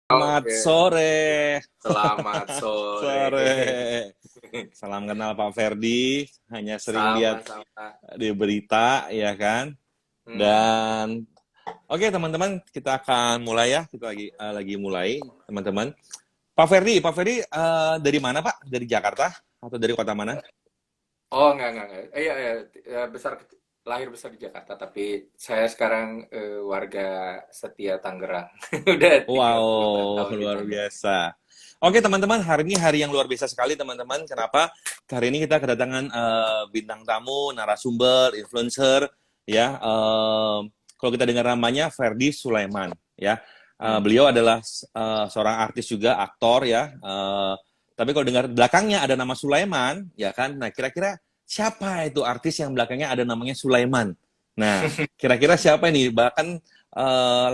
Selamat Oke, sore. selamat sore. Sore. Salam kenal Pak Ferdi. Hanya sering lihat Sama-sama. di berita, ya kan? Hmm. Dan oke teman-teman, kita akan mulai ya. Kita lagi mulai, teman-teman. Pak Ferdi dari mana Pak? Dari Jakarta atau dari kota mana? Oh, enggak. Iya, iya, lahir besar di Jakarta, tapi saya sekarang warga setia Tangerang. Udah 30-an Wow, tahun di luar Tangerang. biasa. Oke Hmm. teman-teman, hari ini hari yang luar biasa sekali teman-teman. Kenapa? Hari ini kita kedatangan bintang tamu, narasumber, influencer, ya. Kalau kita dengar namanya Ferdi Sulaiman, ya. Hmm. Beliau adalah seorang artis juga, aktor, ya. Tapi kalau dengar belakangnya ada nama Sulaiman, ya kan. Nah, kira-kira siapa itu artis yang belakangnya ada namanya Sulaiman? Nah, kira-kira siapa ini? Bahkan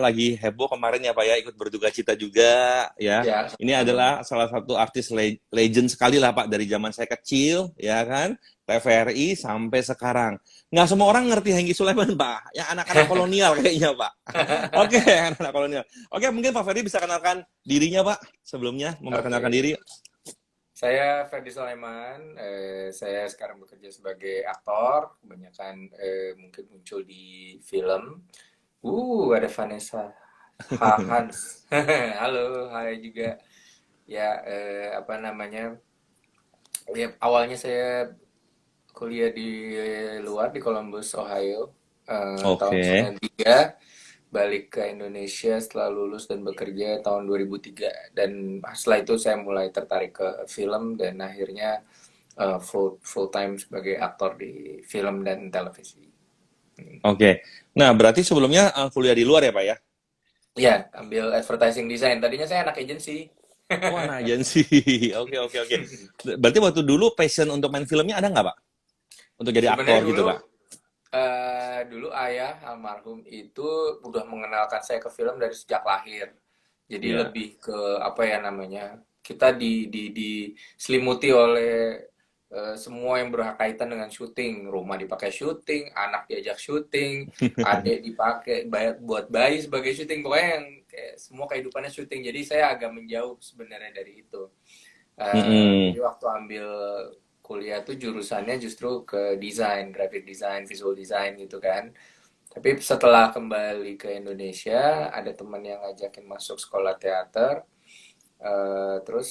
lagi heboh kemarin ya Pak ya, ikut berduka cita juga ya. Ya, Ini sama-sama. adalah salah satu artis legend sekali lah Pak, dari zaman saya kecil ya kan, TVRI sampai sekarang. Nggak semua orang ngerti Hengki Sulaiman Pak, ya anak-anak kolonial kayaknya Pak. Oke, anak-anak kolonial. Oke, mungkin Pak Ferdi bisa kenalkan dirinya Pak, sebelumnya memperkenalkan Oke. diri. Saya Ferdi Sulaiman. Saya sekarang bekerja sebagai aktor. Kebanyakan mungkin muncul di film. Ada Vanessa Hans. Halo, hai juga. Ya, apa namanya? Ya, awalnya saya kuliah di luar di Columbus, Ohio, tahun Oke. 93, balik ke Indonesia setelah lulus dan bekerja tahun 2003. Dan setelah itu saya mulai tertarik ke film dan akhirnya full time sebagai aktor di film dan televisi. Oke. Nah, berarti sebelumnya kuliah di luar ya Pak ya? Ya, ambil advertising design. Tadinya saya anak agency. Oh, anak agensi. Oke. Berarti waktu dulu passion untuk main filmnya ada nggak, Pak? Untuk jadi Sebenarnya aktor gitu, dulu Pak? dulu ayah almarhum itu udah mengenalkan saya ke film dari sejak lahir. Jadi Iya. lebih ke apa ya namanya? Kita diselimuti oleh semua yang berkaitan dengan syuting. Rumah dipakai syuting, anak diajak syuting, adik dipakai buat bayi sebagai syuting. Pokoknya yang kayak semua kehidupannya syuting. Jadi saya agak menjauh sebenarnya dari itu. Jadi Mm-mm. waktu ambil kuliah tuh jurusannya justru ke desain, graphic design, visual design gitu kan. Tapi setelah kembali ke Indonesia, ada teman yang ngajakin masuk sekolah teater. Terus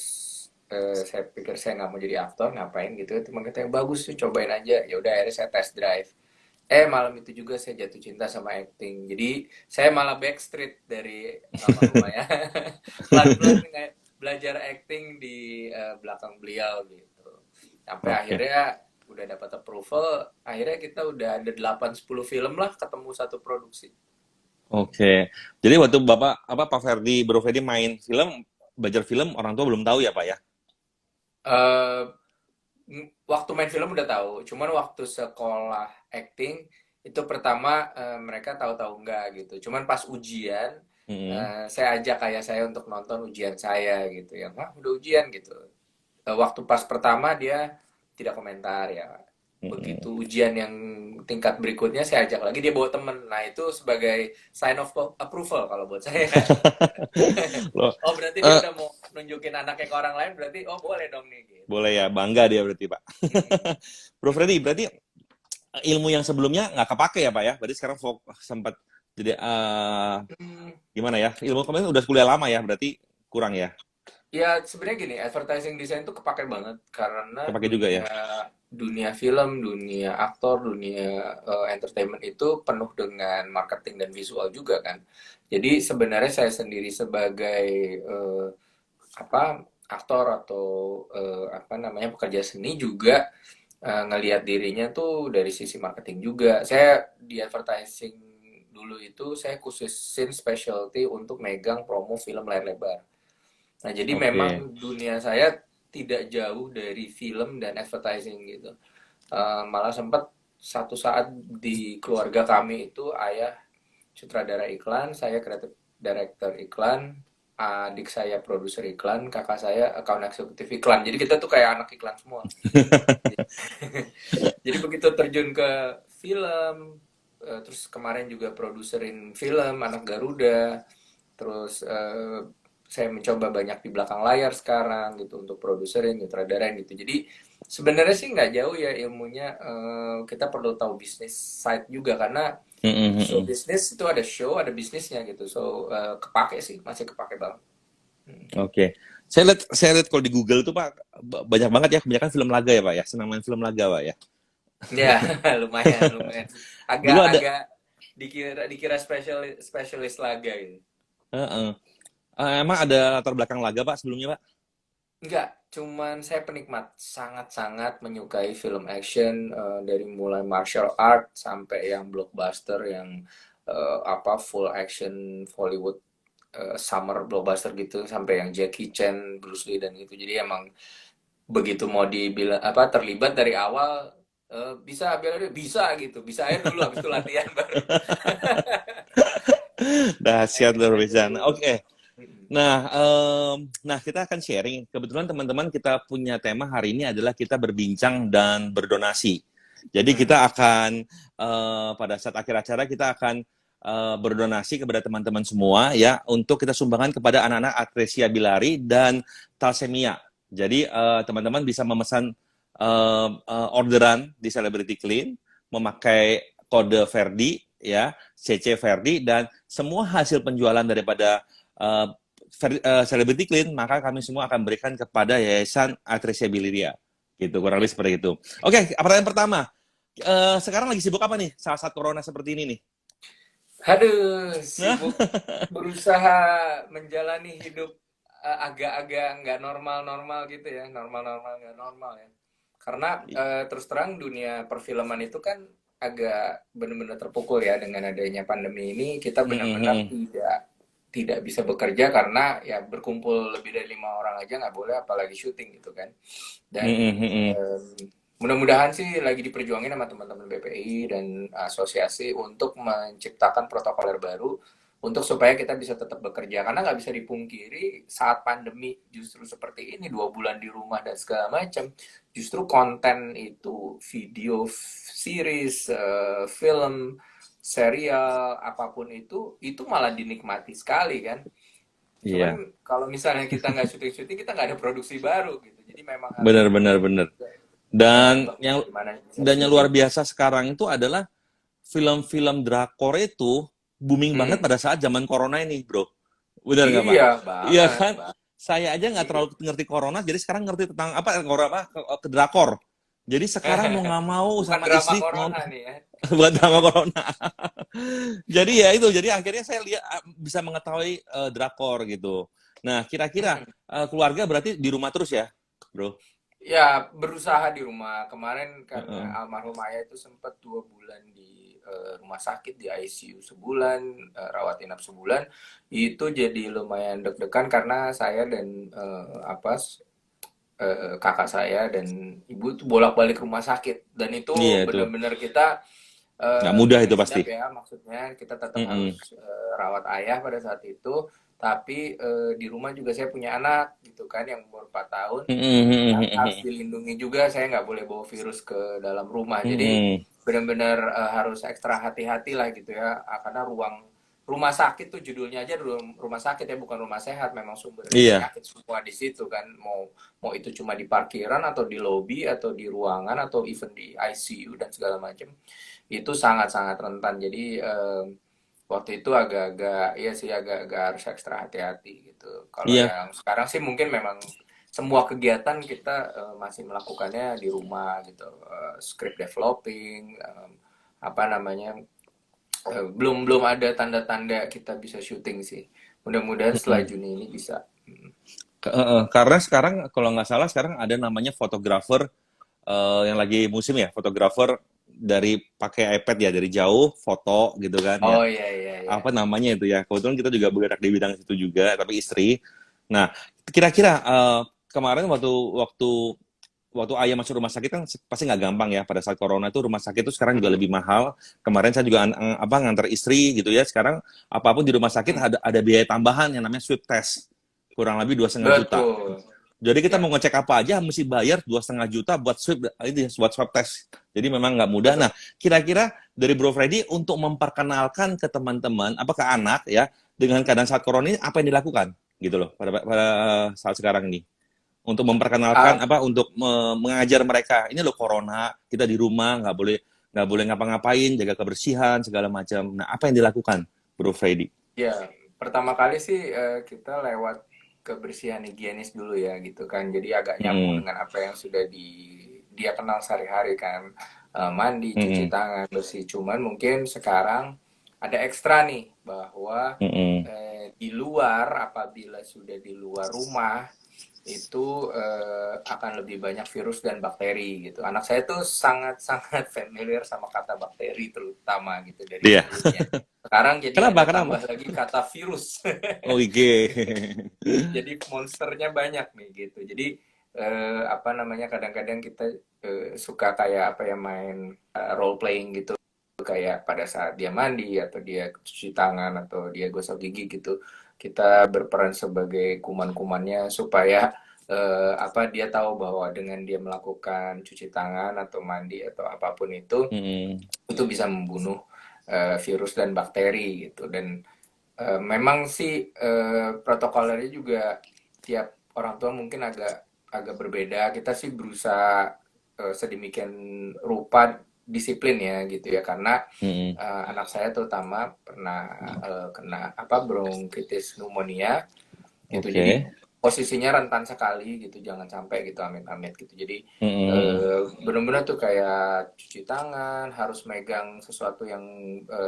saya pikir saya nggak mau jadi aktor, ngapain gitu. Teman kita yang bagus tuh, cobain aja. Ya udah akhirnya saya test drive. Malam itu juga saya jatuh cinta sama acting. Jadi saya malah backstreet dari almarhum ya. Pelan-pelan kayak belajar acting di belakang beliau gitu. Sampai Oke. akhirnya udah dapat approval, akhirnya kita udah ada 8-10 film lah ketemu satu produksi. Oke. Jadi waktu Bapak apa Pak Ferdi, Bro Ferdi main film, belajar film orang tua belum tahu ya, Pak ya? Eh Waktu main film udah tahu, cuman waktu sekolah acting itu pertama mereka tahu-tahu enggak gitu. Cuman pas ujian Mm-mm. saya ajak ayah saya untuk nonton ujian saya gitu ya. Wah, udah ujian gitu. Waktu pas pertama dia tidak komentar ya. Mm-mm. Begitu ujian yang tingkat berikutnya saya ajak lagi dia bawa temen. Nah, itu sebagai sign of approval kalau buat saya. Loh, Oh, berarti dia eh, udah mau nunjukin anaknya ke orang lain, berarti oh boleh dong nih gitu. boleh ya, bangga dia berarti, Pak. Mm-mm. Bro Ferdi, berarti ilmu yang sebelumnya nggak kepake ya, Pak ya? Berarti sekarang sempat jadi Hmm. gimana ya? Ilmu kemarin udah kuliah lama ya, berarti kurang ya? Ya sebenarnya gini, advertising design tuh kepake banget karena Kepake juga ya? dunia dunia film, dunia aktor, dunia entertainment itu penuh dengan marketing dan visual juga kan. Jadi sebenarnya saya sendiri sebagai eh, apa aktor atau apa namanya pekerja seni juga ngelihat dirinya tuh dari sisi marketing juga. Saya di advertising dulu itu saya khususin specialty untuk megang promo film layar lebar. Nah, jadi Oke. memang dunia saya tidak jauh dari film dan advertising gitu. Malah sempat satu saat di keluarga kami itu ayah sutradara iklan, saya kreatif director iklan, adik saya produser iklan, kakak saya account eksekutif iklan. Jadi kita tuh kayak anak iklan semua. Jadi begitu terjun ke film, terus kemarin juga produserin film Anak Garuda, terus saya mencoba banyak di belakang layar sekarang gitu untuk produserin, nyutradarain gitu. Jadi sebenarnya sih nggak jauh ya ilmunya. Kita perlu tahu bisnis side juga karena show Mm-mm. bisnis itu ada show, ada bisnisnya gitu. So kepake sih, masih kepake banget. Hmm. Oke. Saya lihat kalau di Google tuh Pak banyak banget ya, kebanyakan film laga ya Pak ya. Senang main film laga Pak ya. Ya, lumayan, lumayan. Dulu ada Agak-agak dikira spesialis laga gitu. heeh. Emang ada latar belakang laga Pak sebelumnya Pak? Enggak, cuman saya penikmat, sangat-sangat menyukai film action dari mulai martial art sampai yang blockbuster yang apa full action Hollywood summer blockbuster gitu sampai yang Jackie Chan, Bruce Lee dan gitu. Jadi emang begitu mau dibilang apa terlibat dari awal bisa bela diri bisa gitu, bisa aja dulu habis itu latihan baru Dahsyat luar action-nya biasa. dulu. Oke. Nah, kita akan sharing. Kebetulan teman-teman kita punya tema hari ini adalah kita berbincang dan berdonasi. Jadi Hmm. kita akan pada saat akhir acara kita akan berdonasi kepada teman-teman semua ya untuk kita sumbangkan kepada anak-anak atresia bilari dan thalassemia. Jadi teman-teman bisa memesan orderan di Celebrity Clean memakai kode Verdi ya, CC Verdi dan semua hasil penjualan daripada uh, Celebrity Clean, maka kami semua akan berikan kepada Yayasan Atresia Biliria. Gitu, kurang lebih seperti itu. Oke, pertanyaan pertama. Sekarang lagi sibuk apa nih saat corona seperti ini nih? Aduh, Nah, sibuk berusaha menjalani hidup agak-agak nggak normal-normal gitu ya, normal-normal nggak normal ya. Karena terus terang dunia perfilman itu kan agak benar-benar terpukul ya dengan adanya pandemi ini. Kita benar-benar tidak bisa bekerja karena ya berkumpul lebih dari 5 orang aja nggak boleh, apalagi syuting gitu kan. Dan mudah-mudahan sih lagi diperjuangin sama teman-teman BPI dan asosiasi untuk menciptakan protokol baru untuk supaya kita bisa tetap bekerja karena nggak bisa dipungkiri saat pandemi justru seperti ini 2 bulan di rumah dan segala macam justru konten itu video series film serial apapun itu malah dinikmati sekali kan iya, cuman kalau misalnya kita nggak syuting-syuting kita nggak ada produksi baru gitu jadi memang harus benar-benar diperjuangkan benar. juga Dan yang bagaimana bisa dan yang luar syuting. biasa sekarang itu adalah film-film drakor itu booming banget Hmm. pada saat zaman corona ini, bro. Benar nggak, Pak? Iya Iya banget, kan? Bang. Saya aja nggak Iya. terlalu ngerti corona, jadi sekarang ngerti tentang apa ke drakor. Jadi sekarang mau nggak mau Bukan sama drama istri corona nih ya. buat drama corona. Jadi ya itu, jadi akhirnya saya lihat bisa mengetahui drakor gitu. Nah, kira-kira Hmm. keluarga berarti di rumah terus ya, bro? Ya berusaha di rumah. Kemarin Heeh. karena almarhum ayah itu sempat 2 bulan di rumah sakit di ICU sebulan, rawat inap sebulan. Itu jadi lumayan deg-degan karena saya dan kakak saya dan ibu itu bolak-balik rumah sakit dan itu Iya itu, benar-benar kita nggak mudah mesti itu pasti. sigap ya maksudnya kita tetap Mm-mm. harus rawat ayah pada saat itu tapi di rumah juga saya punya anak gitu kan yang umur 4 tahun yang harus Mm-mm. dilindungi juga saya nggak boleh bawa virus ke dalam rumah jadi Mm-mm. benar-benar harus ekstra hati-hati lah gitu ya karena rumah sakit tuh judulnya aja rumah sakit ya bukan rumah sehat memang sumber Iya. penyakit semua di situ kan mau mau itu cuma di parkiran atau di lobi atau di ruangan atau even di ICU dan segala macam itu sangat-sangat rentan jadi waktu itu agak-agak ya sih agak-agak harus ekstra hati-hati gitu kalau Iya. yang sekarang sih mungkin memang semua kegiatan kita masih melakukannya di rumah gitu script developing apa namanya belum belum ada tanda-tanda kita bisa syuting sih. Mudah-mudahan setelah Mm-mm. Juni ini bisa. Karena sekarang kalau nggak salah sekarang ada namanya fotografer yang lagi musim ya, fotografer dari pakai iPad ya dari jauh foto gitu kan ya. Oh iya iya iya. Apa namanya itu ya? Kebetulan kita juga bergerak di bidang itu juga, tapi istri. Nah, kira-kira kemarin waktu waktu waktu ayah masuk rumah sakit kan pasti nggak gampang ya pada saat corona itu rumah sakit itu sekarang juga Hmm. lebih mahal. Kemarin saya juga ngantar istri gitu ya. Sekarang apapun di rumah sakit Hmm. ada biaya tambahan yang namanya swab test kurang lebih 2,5 juta. Betul. Jadi kita Ya, mau ngecek apa aja mesti bayar 2,5 juta buat swab ini buat swab test. Jadi memang nggak mudah. betul. Nah, kira-kira dari Bro Freddy untuk memperkenalkan ke teman-teman, apa ke anak ya, dengan keadaan saat corona ini apa yang dilakukan? gitu loh pada saat sekarang ini untuk memperkenalkan Ah, untuk mengajar mereka ini loh corona kita di rumah nggak boleh ngapa-ngapain jaga kebersihan segala macam. Nah apa yang dilakukan Bro Freddy? ya, pertama kali sih kita lewat kebersihan higienis dulu ya gitu kan. Jadi agak nyambung Mm-mm, dengan apa yang sudah dia kenal sehari-hari kan. Mandi, cuci mm-mm, tangan, bersih. Cuman mungkin sekarang ada ekstra nih bahwa mm-mm, di luar apabila sudah di luar rumah itu akan lebih banyak virus dan bakteri gitu. Anak saya tuh sangat-sangat familiar sama kata bakteri terutama gitu dari iya. sebelumnya. Sekarang jadi Kenapa ada kenapa? tambah lagi kata virus. Oh IG. Jadi monsternya banyak nih gitu. Jadi apa namanya kadang-kadang kita suka kayak apa ya main role playing gitu kayak pada saat dia mandi atau dia cuci tangan atau dia gosok gigi gitu kita berperan sebagai kuman-kumannya supaya apa dia tahu bahwa dengan dia melakukan cuci tangan atau mandi atau apapun Mm-mm, itu bisa membunuh virus dan bakteri gitu dan memang sih protokolnya juga tiap orang tua mungkin agak agak berbeda. Kita sih berusaha sedemikian rupa disiplin ya gitu ya karena mm-mm. anak saya terutama pernah kena apa bronkitis pneumonia gitu. Jadi Oke. posisinya rentan sekali gitu, jangan sampai gitu amit-amit gitu. Jadi Mm-mm, benar-benar tuh kayak cuci tangan, harus megang sesuatu yang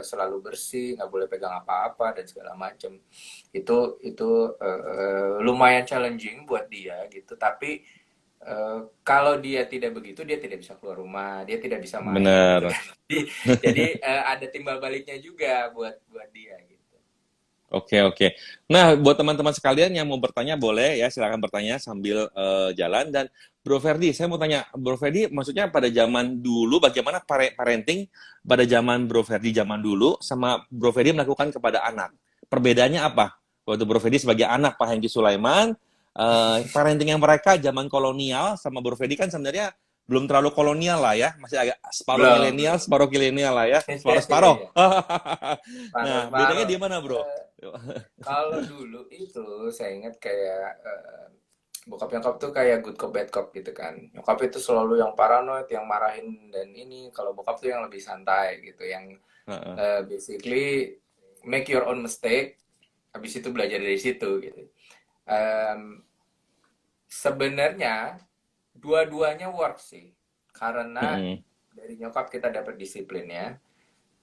selalu bersih, nggak boleh pegang apa-apa dan segala macam. Itu lumayan challenging buat dia gitu. Tapi kalau dia tidak begitu, dia tidak bisa keluar rumah, dia tidak bisa main gitu bener. kan. Jadi ada timbal baliknya juga buat buat dia gitu. Oke, oke. Nah, buat teman-teman sekalian yang mau bertanya, boleh ya, silakan bertanya sambil jalan. Dan Bro Ferdi, saya mau tanya, Bro Ferdi, maksudnya pada zaman dulu, bagaimana parenting pada zaman Bro Ferdi zaman dulu sama Bro Ferdi melakukan kepada anak? Perbedaannya apa? Waktu Bro Ferdi sebagai anak Pak Hengki Sulaiman, parenting yang mereka zaman kolonial sama Bro Ferdi kan sebenarnya belum terlalu kolonial lah ya, masih agak separuh Belum, milenial, belum. separuh kilenial lah ya, Iya, separuh-separuh. iya. Nah, bedanya di Paruh-paruh. mana, Bro? Kalau dulu itu saya ingat kayak bokap nyokap tuh kayak good cop bad cop gitu kan. Nyokap itu selalu yang paranoid, yang marahin dan ini. Kalau bokap tuh yang lebih santai gitu, yang Heeh. basically make your own mistake, habis itu belajar dari situ gitu. Em, Sebenarnya dua-duanya work sih, karena Mm-mm. dari nyokap kita dapat disiplinnya,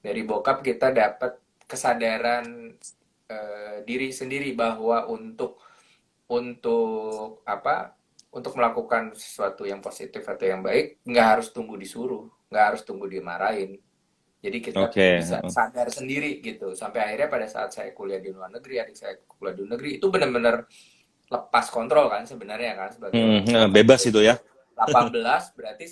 dari bokap kita dapat kesadaran diri sendiri bahwa untuk apa untuk melakukan sesuatu yang positif atau yang baik nggak harus tunggu disuruh nggak harus tunggu dimarahin jadi kita Oke. bisa Heeh. sadar sendiri gitu sampai akhirnya pada saat saya kuliah di luar negeri adik saya kuliah di luar negeri itu benar-benar lepas kontrol kan sebenarnya kan sebagai Mm, orang tua kalau bebas dia itu ya. umur 18 berarti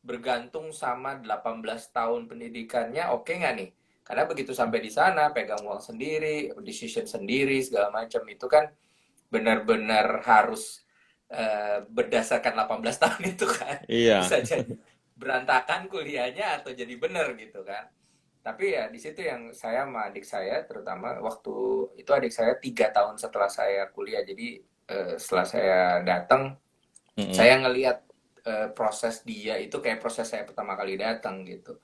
bergantung sama 18 tahun pendidikannya oke nggak nih karena begitu sampai di sana pegang uang sendiri decision sendiri segala macam itu kan benar-benar harus berdasarkan 18 tahun itu kan Iya. bisa jadi berantakan kuliahnya atau jadi benar gitu kan tapi ya di situ yang saya sama adik saya terutama waktu itu adik saya 3 tahun setelah saya kuliah jadi setelah saya datang Mm-mm. saya ngelihat proses dia itu kayak proses saya pertama kali datang gitu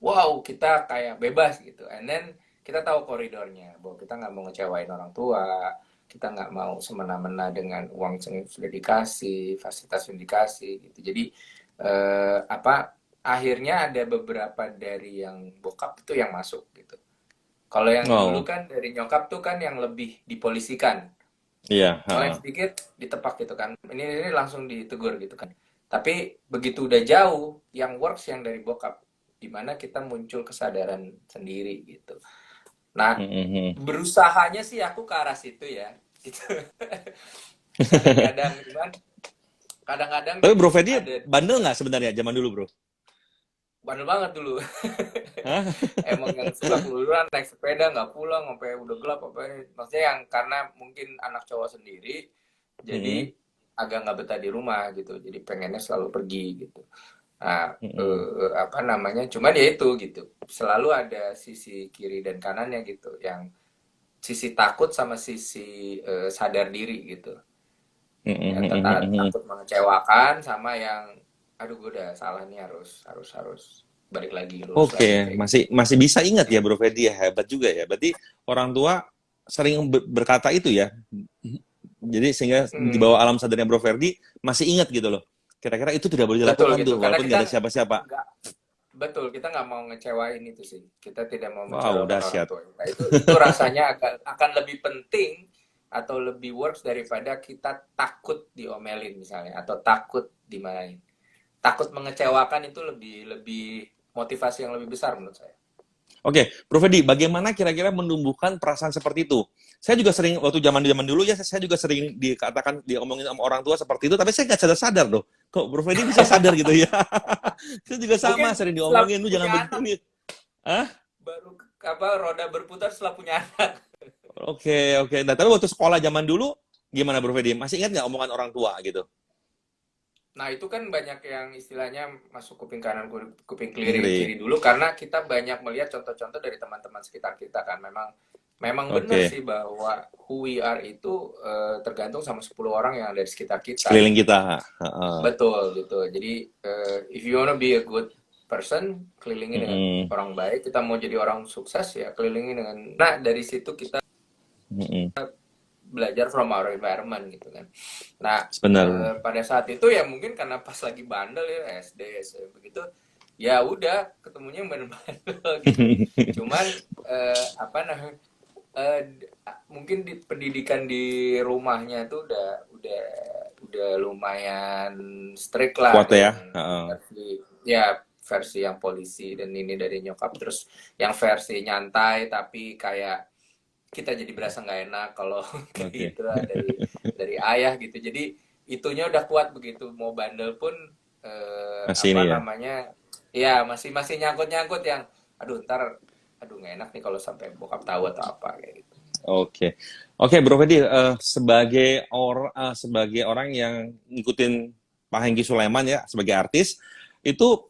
wow kita kayak bebas gitu and then kita tahu koridornya bahwa kita nggak mau ngecewain orang tua kita nggak mau semena-mena dengan uang yang sudah dikasih fasilitas yang dikasih gitu jadi apa akhirnya ada beberapa dari yang bokap itu yang masuk gitu kalau yang dulu Wow. kan dari nyokap tuh kan yang lebih dipolisikan Iya. ngelem Heeh. sedikit ditepak gitu kan ini langsung ditegur gitu kan tapi begitu udah jauh yang works yang dari bokap dimana kita muncul kesadaran sendiri gitu nah Mm-mm. berusahanya sih aku ke arah situ ya gitu kadang-kadang cuman kadang-kadang Tapi Bro jadi Fedi ada bandel nggak sebenarnya zaman dulu, Bro? bandel banget dulu Hah? emang yang suka keluyuran naik sepeda nggak pulang sampai udah gelap apa ini maksudnya yang karena mungkin anak cowok sendiri Mm-mm. jadi agak nggak betah di rumah gitu jadi pengennya selalu pergi gitu nah Mm-mm. apa namanya cuman ya itu gitu selalu ada sisi kiri dan kanannya gitu yang sisi takut sama sisi sadar diri gitu. Ya, Mm-mm. takut mengecewakan sama yang aduh gue udah salah nih, harus balik lagi, lurus lagi Oke, kayak gitu. masih masih bisa ingat ya Bro Ferdi ya, hebat juga ya. Berarti orang tua sering berkata itu ya. Jadi sehingga di Hmm, bawah alam sadarnya Bro Ferdi masih ingat gitu loh. Kira-kira itu tidak boleh betul dilakukan gitu. tuh, Karena walaupun kita nggak ada siapa-siapa. nggak betul, kita nggak mau ngecewain itu sih. Kita tidak mau Wow, mengecewakan orang dahsyat. tua kita. Itu rasanya akan lebih penting atau lebih works daripada kita takut diomelin misalnya atau takut dimarahin. Takut mengecewakan itu lebih lebih motivasi yang lebih besar menurut saya. Oke, Bro Ferdi, bagaimana kira-kira menumbuhkan perasaan seperti itu? Saya juga sering, waktu zaman-zaman dulu ya, saya juga sering dikatakan, diomongin sama orang tua seperti itu, tapi saya nggak sadar-sadar loh. Kok Bro Ferdi bisa sadar gitu ya? Saya juga sama, Mungkin sering setelah diomongin, lu jangan punya anak begini. Hah? baru apa roda berputar setelah punya anak. Oke, oke. Nah, tapi waktu sekolah zaman dulu, gimana Bro Ferdi? Masih ingat nggak omongan orang tua gitu? Nah, itu kan banyak yang istilahnya masuk kuping kanan, kuping kiri, Kiri. kiri dulu karena kita banyak melihat contoh-contoh dari teman-teman sekitar kita kan. Memang memang benar Oke. sih bahwa who we are itu tergantung sama 10 orang yang ada di sekitar kita Sekeliling gitu. kita. Heeh. Betul gitu. Jadi if you wanna be a good person, kelilingi dengan Mm-mm. orang baik. Kita mau jadi orang sukses ya kelilingi dengan. Nah, dari situ kita Mm-mm. belajar from our environment gitu kan. Nah, Benar. pada saat itu ya mungkin karena pas lagi bandel ya SD, SMP begitu, ya udah ketemunya yang bandel gitu. Cuman apa namanya? Mungkin di pendidikan di rumahnya tuh udah lumayan strict lah Kuat ada ya. yang Heeh. versi ya versi yang polisi dan ini dari nyokap terus yang versi nyantai tapi kayak kita jadi berasa nggak enak kalau kayak Oke. gitu lah dari ayah gitu. Jadi itunya udah kuat begitu mau bandel pun Masih apa ini ya. namanya ya masih masih nyangkut-nyangkut yang aduh ntar aduh nggak enak nih kalau sampai bokap tahu atau apa kayak gitu. Oke, oke, Bro Fedi, sebagai orang yang ngikutin Pak Hengki Sulaiman ya sebagai artis, itu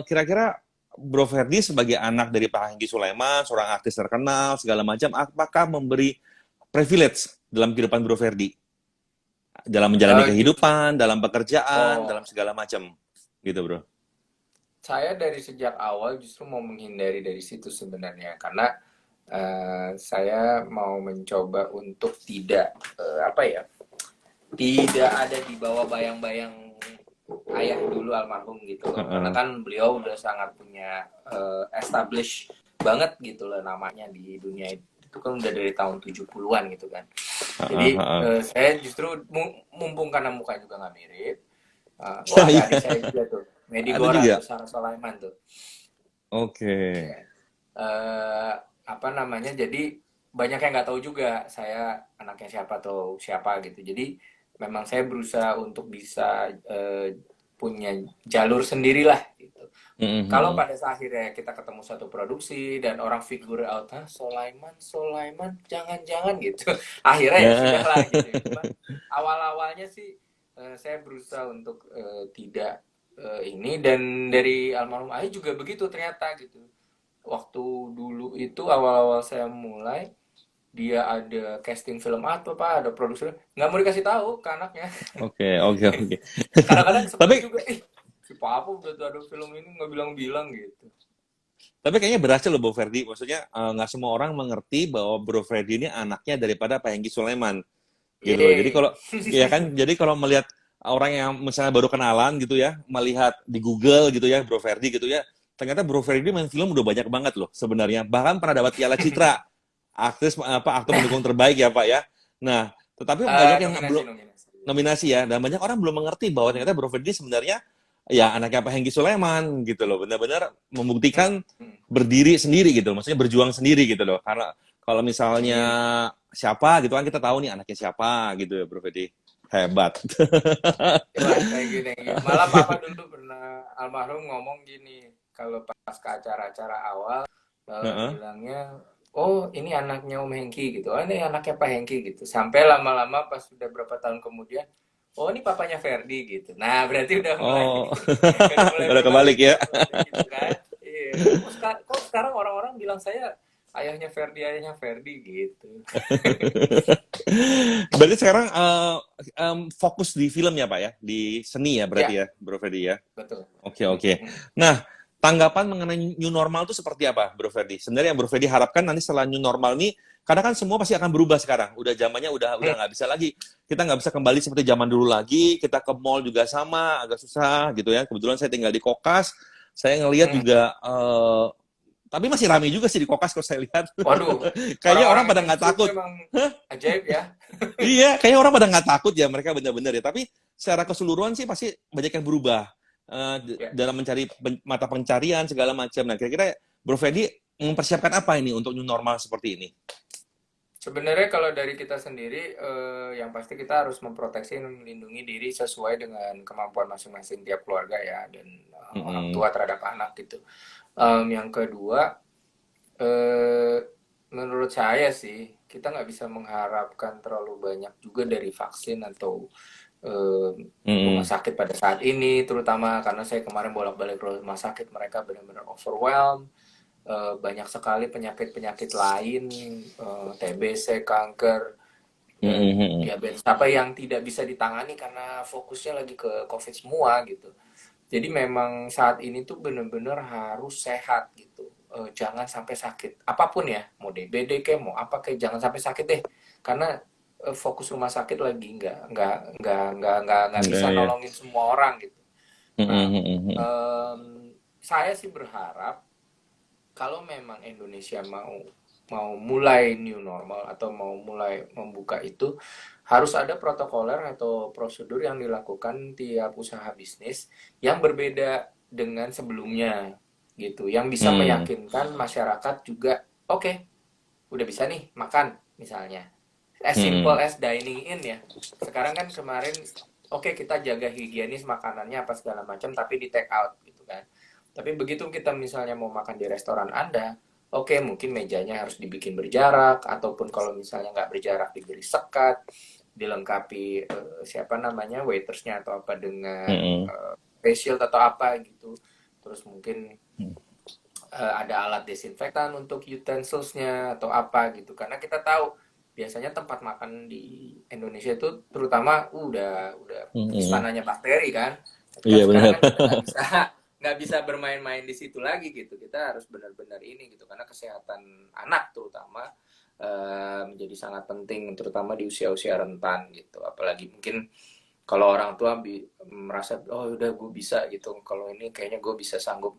kira-kira Bro Ferdi sebagai anak dari Pak Hengki Sulaiman, seorang artis terkenal segala macam, apakah memberi privilege dalam kehidupan Bro Ferdi, dalam menjalani Justru kehidupan, dalam pekerjaan, dalam oh segala macam, gitu Bro? saya dari sejak awal justru mau menghindari dari situ sebenarnya karena saya mau mencoba untuk tidak apa ya tidak ada di bawah bayang-bayang ayah dulu almarhum gitu loh karena Heeh. kan beliau udah sangat punya establish banget gitu loh namanya di dunia itu kan udah dari tahun 70-an gitu kan Heeh, jadi heeh. saya justru mumpung karena muka juga nggak mirip oh Ya, ada iya, adik saya juga tuh Medi ada Gora tuh juga. Sarah Sulaiman tuh Oke. ya apa namanya jadi banyak yang nggak tahu juga saya anaknya siapa atau siapa gitu jadi memang saya berusaha untuk bisa punya jalur sendirilah gitu Mhm, kalau mhm. pada akhirnya kita ketemu satu produksi dan orang figure out ah Sulaiman Sulaiman jangan-jangan gitu akhirnya ya Nah, sudahlah gitu ya cuma awal-awalnya sih saya berusaha untuk tidak ini dan dari almarhum ayah juga begitu ternyata gitu waktu dulu itu awal-awal saya mulai dia ada casting film apa pak ada produser nggak mau dikasih tahu ke anaknya oke, oke, oke. kadang-kadang Tapi sebel juga si papa udah ada film ini nggak bilang-bilang gitu tapi kayaknya berhasil loh Bro Ferdi. Maksudnya nggak semua orang mengerti bahwa Bro Ferdi ini anaknya daripada Pak Hengki Sulaiman gitu loh. Jadi Yeay. kalau ya kan, jadi kalau melihat orang yang misalnya baru kenalan gitu ya, melihat di Google gitu ya Bro Ferdi gitu ya, ternyata Bro Ferdi main film udah banyak banget loh sebenarnya. Bahkan pernah dapat Piala Citra aktor mendukung terbaik ya Pak ya. Nah, tetapi banyak yang Nominasi belum nominasi nominasi ya, dan banyak orang belum mengerti bahwa ternyata Bro Ferdi sebenarnya ya anaknya Pak Hengki Sulaiman gitu loh, benar-benar hmm. membuktikan Hmm. berdiri sendiri gitu, maksudnya berjuang sendiri gitu loh. Karena kalau misalnya Amin. siapa gitu kan kita tahu nih anaknya siapa gitu ya Bro Ferdi. Hebat. Wah, thank you, thank you. Malah papa dulu pernah almarhum ngomong gini, kalau pas ke acara-acara awal Heeh. bilangnya, oh ini anaknya Om Hengki gitu, oh ini anaknya Pak Hengki gitu. Sampai lama-lama pas sudah berapa tahun kemudian, oh ini papanya Ferdi gitu. Nah berarti udah mulai Oh, udah mulai udah berbalik kebalik ya. tuh, gitu kan? Iya. Kok sekarang orang-orang bilang saya ayahnya Ferdi gitu. Berarti sekarang fokus di film ya Pak ya, di seni ya berarti Ya, ya, Bro Ferdi ya. betul. Oke, oke. Nah, tanggapan mengenai new normal itu seperti apa, Bro Ferdi? Sebenarnya yang Bro Ferdi harapkan nanti setelah new normal ini, karena kan semua pasti akan berubah sekarang. Udah zamannya udah nggak bisa lagi. Kita nggak bisa kembali seperti zaman dulu lagi. Kita ke mall juga sama, agak susah gitu ya. Kebetulan saya tinggal di Kokas. Saya ngelihat juga, tapi masih ramai juga sih di Kokas kalau saya lihat. Waduh, Kayaknya orang orang-orang pada nggak Indonesia itu takut. emang ajaib ya. Iya, kayaknya orang pada nggak takut ya mereka benar-benar ya. Tapi secara keseluruhan sih pasti banyak yang berubah Ya. dalam mencari mata pencarian segala macam. Nah, kira-kira Bro Fedi mempersiapkan apa ini untuk new normal seperti ini? Sebenarnya kalau dari kita sendiri, yang pasti kita harus memproteksi dan melindungi diri sesuai dengan kemampuan masing-masing tiap keluarga ya, dan orang Mm-mm. tua terhadap anak gitu. Yang kedua, eh, menurut saya sih, kita nggak bisa mengharapkan terlalu banyak juga dari vaksin atau eh, rumah Mm-mm. sakit pada saat ini, terutama karena saya kemarin bolak-balik ke rumah sakit, mereka benar-benar overwhelmed. Banyak sekali penyakit-penyakit lain, TBC, kanker, dan Mm-mm. diabetes apa yang tidak bisa ditangani karena fokusnya lagi ke COVID semua gitu. Jadi memang saat ini tuh bener-bener harus sehat gitu. Jangan sampai sakit. Apapun ya, mau DBD kayak mau apa kayak jangan sampai sakit deh. Karena fokus rumah sakit lagi nggak bisa Ya, ya. nolongin semua orang gitu. Nah, Mm-mm. saya sih berharap kalau memang Indonesia mau mau mulai new normal atau mau mulai membuka itu harus ada protokoler atau prosedur yang dilakukan tiap usaha bisnis yang berbeda dengan sebelumnya gitu yang bisa Mm. meyakinkan masyarakat juga oke okay, udah bisa nih makan misalnya as simple Mm-mm. as dining in ya sekarang kan kemarin oke okay, kita jaga higienis makanannya apa segala macam tapi di take out gitu kan tapi begitu kita misalnya mau makan di restoran Anda, oke mungkin mejanya harus dibikin berjarak, ataupun kalau misalnya nggak berjarak diberi sekat, dilengkapi siapa namanya waitersnya atau apa dengan Mm-mm. face shield atau apa gitu. Terus mungkin ada alat desinfektan untuk utensils-nya atau apa gitu. Karena kita tahu biasanya tempat makan di Indonesia itu terutama udah Mm-mm. istananya bakteri kan. Tapi kan Iya sekarang benar. kan kita nggak bisa nggak bisa bermain-main di situ lagi gitu. Kita harus benar-benar ini gitu karena kesehatan anak terutama menjadi sangat penting terutama di usia-usia rentan gitu. Apalagi mungkin kalau orang tua merasa oh udah gue bisa gitu. Kalau ini kayaknya gue bisa sanggup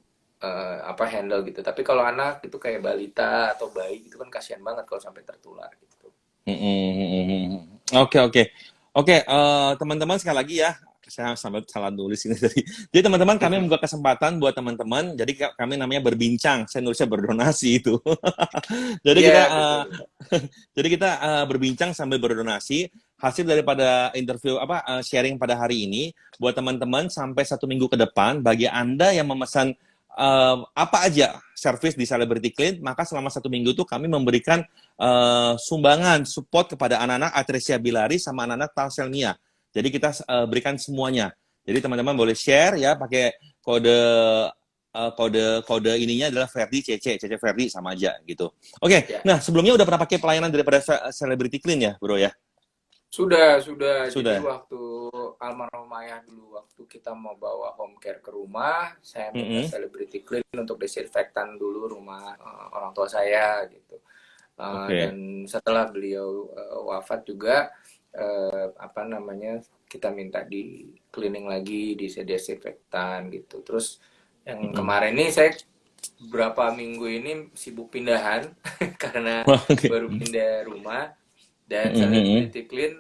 apa handle gitu. Tapi kalau anak itu kayak balita atau bayi itu kan kasihan banget kalau sampai tertular gitu. Mm-mm. Oke, oke. Oke, teman-teman sekali lagi ya, saya sampai salah nulis ini tadi. Jadi teman-teman kami membuka kesempatan buat teman-teman, jadi kami namanya berbincang, saya nulisnya berdonasi itu. Jadi Iya kita betul. jadi kita berbincang sambil berdonasi. Hasil daripada interview sharing pada hari ini buat teman-teman sampai 1 minggu ke depan bagi Anda yang memesan apa aja service di Celebrity Clean, maka selama 1 minggu itu kami memberikan sumbangan support kepada anak-anak Atresia Bilari sama anak-anak Thalassemia. Jadi kita berikan semuanya. Jadi teman-teman boleh share ya pakai kode kode ininya adalah Ferdi CC Ferdi sama aja gitu. Oke, Ya. nah sebelumnya udah pernah pakai pelayanan daripada Celebrity Clean ya, Bro ya? Sudah. Jadi Sudah. waktu almarhum ayah dulu waktu kita mau bawa home care ke rumah, saya minta Mm-mm. Celebrity Clean untuk desinfektan dulu rumah orang tua saya gitu. Oke. Dan setelah beliau wafat juga apa namanya kita minta di cleaning lagi di desinfektan gitu terus yang Mm-mm. kemarin ini saya beberapa minggu ini sibuk pindahan karena Oke. baru pindah rumah dan Mm-mm. Celebrity Clean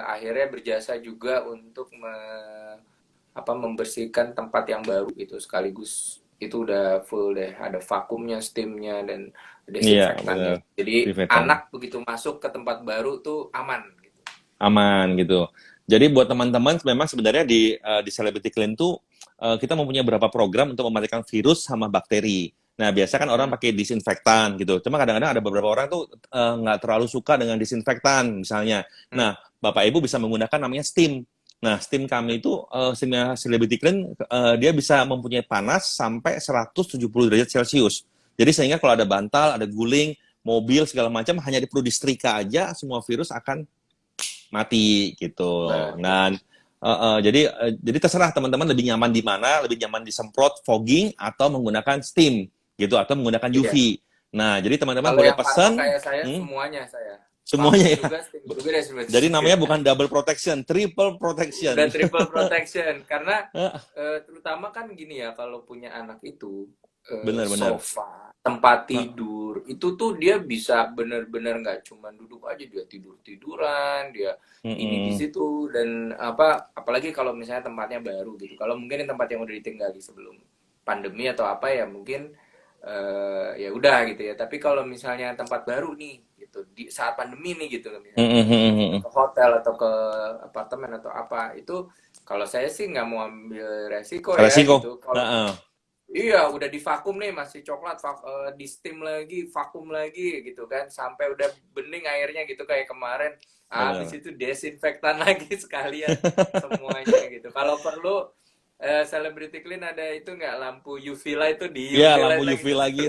akhirnya berjasa juga untuk membersihkan tempat yang baru itu sekaligus itu udah full deh ada vakumnya, steamnya dan Iya, benar. desinfektannya. Jadi Disinfektan. anak begitu masuk ke tempat baru tuh aman gitu. Aman gitu. Jadi buat teman-teman memang sebenarnya di Celebrity Clean tuh kita mempunyai beberapa program untuk mematikan virus sama bakteri. Nah, biasa kan orang pakai disinfektan gitu. Cuma kadang-kadang ada beberapa orang tuh nggak terlalu suka dengan disinfektan misalnya. Nah, Bapak Ibu bisa menggunakan namanya steam. Nah, steam kami itu steamnya Celebrity Clean dia bisa mempunyai panas sampai 170 derajat Celcius. Jadi sehingga kalau ada bantal, ada guling, mobil segala macam hanya perlu disetrika aja, semua virus akan mati gitu. Betul. Dan jadi terserah teman-teman lebih nyaman di mana, lebih nyaman disemprot fogging atau menggunakan steam gitu atau menggunakan Iya. UV. Nah, jadi teman-teman Kalau boleh yang parno pesan kayak saya hmm, semuanya saya. semuanya Vakum ya. juga, steam juga, Jadi namanya desinfeksi. bukan double protection, triple protection. Udah triple protection karena Eh, terutama kan gini ya kalau punya anak itu Bener-bener. sofa, tempat Eh, tidur itu tuh dia bisa bener-bener nggak cuman duduk aja, dia tiduran, dia ini di mm-mm. situ. Dan apa apalagi kalau misalnya tempatnya baru gitu. Kalau mungkin tempat yang udah ditinggali sebelum pandemi atau apa ya mungkin ya udah gitu ya. Tapi kalau misalnya tempat baru nih gitu di saat pandemi nih gitu misalnya Mm-mm. ke hotel atau ke apartemen atau apa itu, kalau saya sih nggak mau ambil resiko ya Resiko. gitu. Kalau Heeh. iya udah divakum nih masih coklat, di steam lagi, vakum lagi gitu kan sampai udah bening airnya gitu kayak kemarin. Habis Bener. itu desinfektan lagi sekalian semuanya gitu. Kalau perlu Celebrity Clean ada itu nggak lampu UV light itu di Ya, UV lampu light lagi UV tuh. lagi.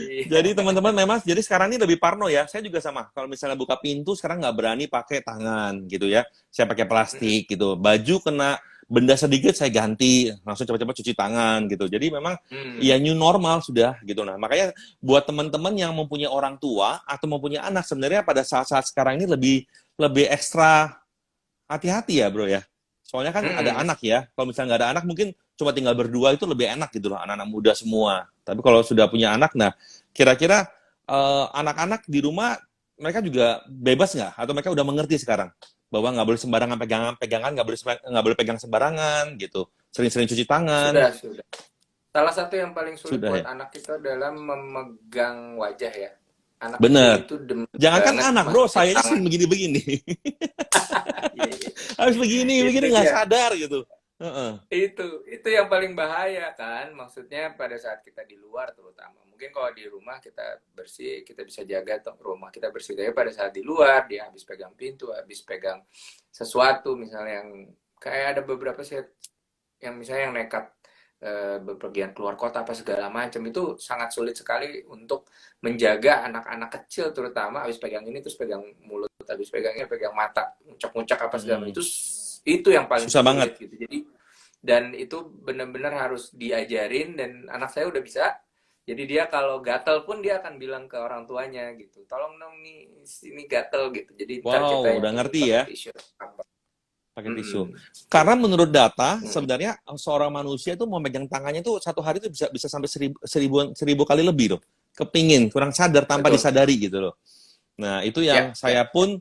Iya. Jadi teman-teman memang, jadi sekarang ini lebih parno ya. Saya juga sama. Kalau misalnya buka pintu sekarang nggak berani pakai tangan gitu ya. Saya pakai plastik gitu. Baju kena benda sedikit saya ganti, langsung cepat-cepat cuci tangan gitu. Jadi memang ya Hmm. new normal sudah gitu. Nah makanya buat teman-teman yang mempunyai orang tua atau mempunyai anak sebenarnya pada saat-saat sekarang ini lebih lebih ekstra hati-hati ya bro ya. Soalnya kan ada Hmm. anak ya. Kalau misalnya nggak ada anak mungkin cuma tinggal berdua itu lebih enak gitu loh. Anak-anak muda semua. Tapi kalau sudah punya anak, nah kira-kira anak-anak di rumah mereka juga bebas nggak? Atau mereka udah mengerti sekarang bahwa nggak boleh sembarangan pegangan, nggak boleh pegang sembarangan gitu. Sering-sering cuci tangan. Sudah, sudah. Salah satu yang paling sulit Sudah buat ya. anak itu adalah memegang wajah ya. Anak kecil Bener. itu demen Jangankan banget anak bro, masukin saya sih tangan. begini-begini. Iya, iya. Habis begini, Itu begini nggak dia. sadar gitu. Heeh. Itu yang paling bahaya kan. Maksudnya pada saat kita di luar terutama. Mungkin kalau di rumah kita bersih, kita bisa jaga rumah kita bersih. Tapi pada saat di luar, dia habis pegang pintu, habis pegang sesuatu misalnya yang kayak ada beberapa sih yang misalnya yang nekat bepergian keluar kota apa segala macam itu sangat sulit sekali untuk menjaga anak-anak kecil terutama habis pegang ini terus pegang mulut, habis pegang ini pegang mata, ngucak-ngucak apa segala macam Mm-mm. itu yang paling Susah banget. sulit gitu. Jadi dan itu benar-benar harus diajarin dan anak saya udah bisa. Jadi dia kalau gatel pun dia akan bilang ke orang tuanya gitu, tolong dong nih ini gatel gitu. Jadi ntar kita Wow, udah yang ini ngerti pakai ya. tisu apa. Pakai tisu. Mm-mm. Karena menurut data, Mm-mm. sebenarnya seorang manusia itu mau megang tangannya itu satu hari itu bisa bisa sampai seribu kali lebih loh. Kepingin, kurang sadar tanpa Betul. disadari gitu loh. Nah itu Ya, yang ya. saya pun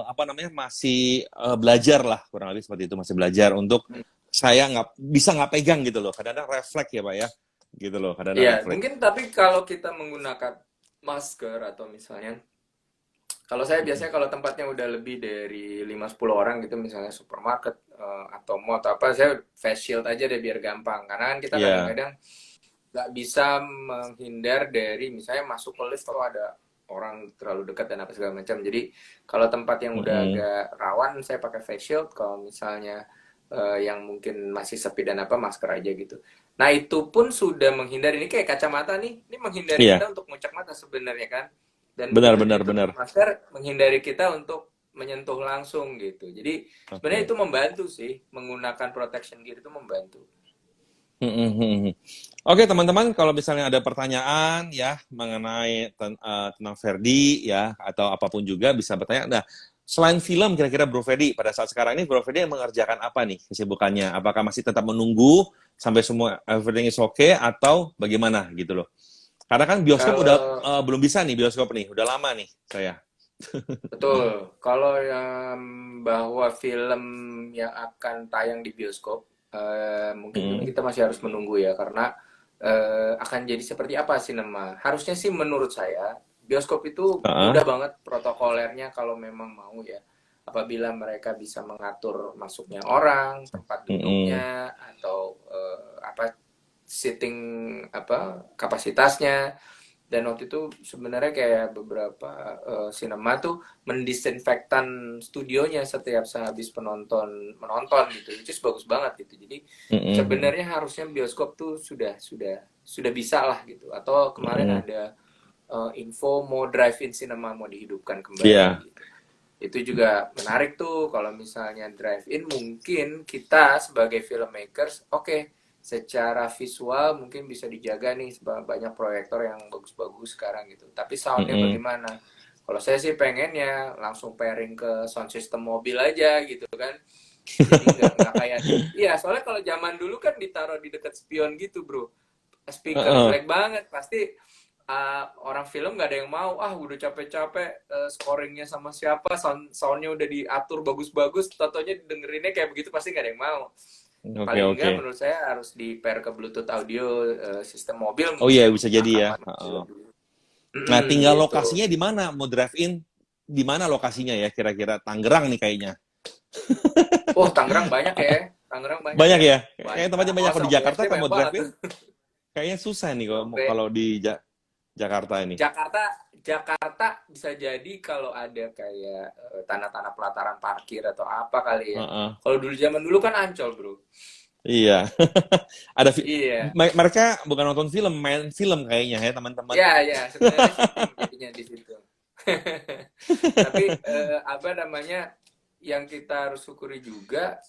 apa namanya masih belajar lah kurang lebih seperti itu masih belajar untuk saya nggak pegang gitu loh. Kadang-kadang refleks ya pak ya, gitu loh. Kadang-kadang Iya, refleks. mungkin tapi kalau kita menggunakan masker atau misalnya, kalau saya biasanya kalau tempatnya udah lebih dari 5-10 orang gitu, misalnya supermarket atau mall atau apa, saya face shield aja deh biar gampang. Karena kan kita Iya. kadang-kadang nggak bisa menghindar dari misalnya masuk ke lift kalau ada orang terlalu dekat dan apa segala macam. Jadi kalau tempat yang udah Mm-mm. agak rawan, saya pakai face shield. Kalau misalnya yang mungkin masih sepi dan apa masker aja gitu. Nah itu pun sudah menghindari, ini kayak kacamata nih, ini menghindari kita Iya. untuk ngucek mata sebenarnya kan. Dan Benar begitu benar ditutup benar. masker, menghindari kita untuk menyentuh langsung gitu. Jadi sebenarnya Oke. itu membantu sih, menggunakan protection gear itu membantu. Oke teman-teman, kalau misalnya ada pertanyaan ya mengenai tentang Ferdi ya atau apapun juga bisa bertanya. Nah, selain film kira-kira Bro Ferdi pada saat sekarang ini Bro Ferdi mengerjakan apa nih kesibukannya? Apakah masih tetap menunggu sampai semua everything is okay atau bagaimana gitu loh? Karena kan bioskop udah Kalau belum bisa nih bioskop nih, udah lama nih saya. betul, kalau yang bahwa film yang akan tayang di bioskop, mungkin Mm-mm. kita masih harus menunggu ya, karena akan jadi seperti apa sinema. Harusnya sih menurut saya, bioskop itu Heeh. mudah banget protokolernya kalau memang mau ya. Apabila mereka bisa mengatur masuknya orang, tempat Mm-mm. duduknya, atau apa seating apa kapasitasnya, Dan waktu itu sebenarnya kayak beberapa sinema tuh mendisinfektan studionya setiap sehabis penonton menonton gitu. Itu bagus banget gitu. Jadi Mm-mm. sebenarnya harusnya bioskop tuh sudah bisa lah gitu. Atau kemarin Mm-mm. ada info mau drive-in cinema mau dihidupkan kembali Iya. gitu. Itu juga menarik tuh kalau misalnya drive-in mungkin kita sebagai filmmakers, oke, secara visual mungkin bisa dijaga nih banyak proyektor yang bagus-bagus sekarang gitu. Tapi soundnya Mm-mm. bagaimana? Kalau saya sih pengennya langsung pairing ke sound system mobil aja gitu kan. Jadi nggak kayak iya soalnya kalau zaman dulu kan ditaruh di dekat spion gitu bro, speaker Heeh. jelek banget pasti orang film nggak ada yang mau udah capek-capek scoringnya sama siapa soundnya udah diatur bagus-bagus totonya dengerinnya kayak begitu pasti nggak ada yang mau. Oke, Paling oke. enggak menurut saya harus di pair ke Bluetooth audio sistem mobil Oh iya, mungkin bisa jadi ya. aman Heeh. dulu. Nah, tinggal Gitu. lokasinya di mana? Mau drive-in di mana lokasinya ya kira-kira? Tangerang nih kayaknya. Oh, Tangerang banyak ya. Tangerang banyak Banyak ya. ya? Kayaknya tempatnya Banyak. banyak. Oh, Kalau di sampai Jakarta SD kalau banyak mau banget drive-in, tuh. kayaknya susah nih Sampai kalau di Jakarta ini. Jakarta Jakarta bisa jadi kalau ada kayak tanah-tanah pelataran parkir atau apa kali ya. Heeh. Kalau dulu zaman dulu kan Ancol, Bro. Iya. Ada Iya. mereka bukan nonton film, main film kayaknya ya, teman-teman. Ya, ya, sebenarnya syuting jadinya di situ. Tapi apa namanya yang kita harus syukuri juga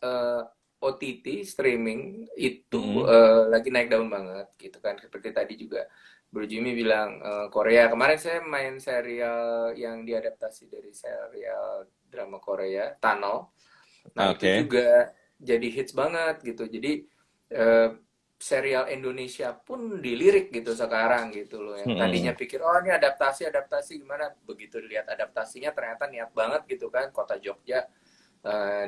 OTT streaming itu Mm-mm. lagi naik daun banget gitu kan seperti tadi juga Bro Jimmy bilang Korea kemarin saya main serial yang diadaptasi dari serial drama Korea Tunnel. Nah itu Oke. juga jadi hits banget gitu. Jadi eh, serial Indonesia pun dilirik gitu sekarang gitu loh. Yang tadinya Mm-mm. pikir oh ini adaptasi gimana, begitu lihat adaptasinya ternyata niat banget gitu kan. Kota Jogja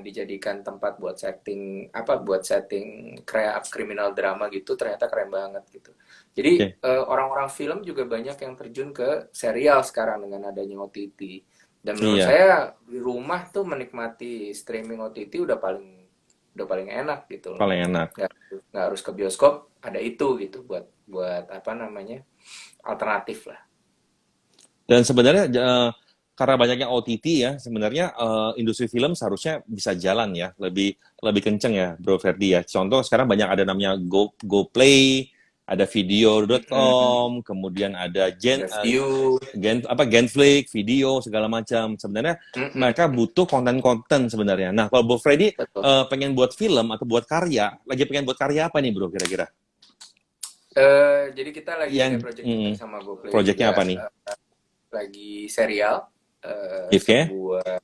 dijadikan tempat buat setting kayak kriminal drama gitu ternyata keren banget gitu. Jadi Oke. orang-orang film juga banyak yang terjun ke serial sekarang dengan adanya OTT. Dan menurut Iya, saya di rumah tuh menikmati streaming OTT udah paling enak gitu loh. paling enak. Nggak harus ke bioskop, ada itu gitu buat buat apa namanya alternatif lah. Dan sebenarnya karena banyaknya OTT ya, sebenarnya industri film seharusnya bisa jalan ya, lebih lebih kenceng ya, Bro Ferdi ya. Contoh sekarang banyak ada namanya GoPlay, ada Mm-mm. video.com, kemudian ada Review. Genflix, video segala macam. Sebenarnya mereka Mm-mm. butuh konten-konten sebenarnya. Nah, kalau Bro Ferdi Betul. pengen buat film atau buat karya, lagi pengen buat karya apa nih, Bro, kira-kira? Jadi kita lagi ada Yang project juga sama GoPlay projectnya apa juga, nih? lagi serial, Oke. sebuah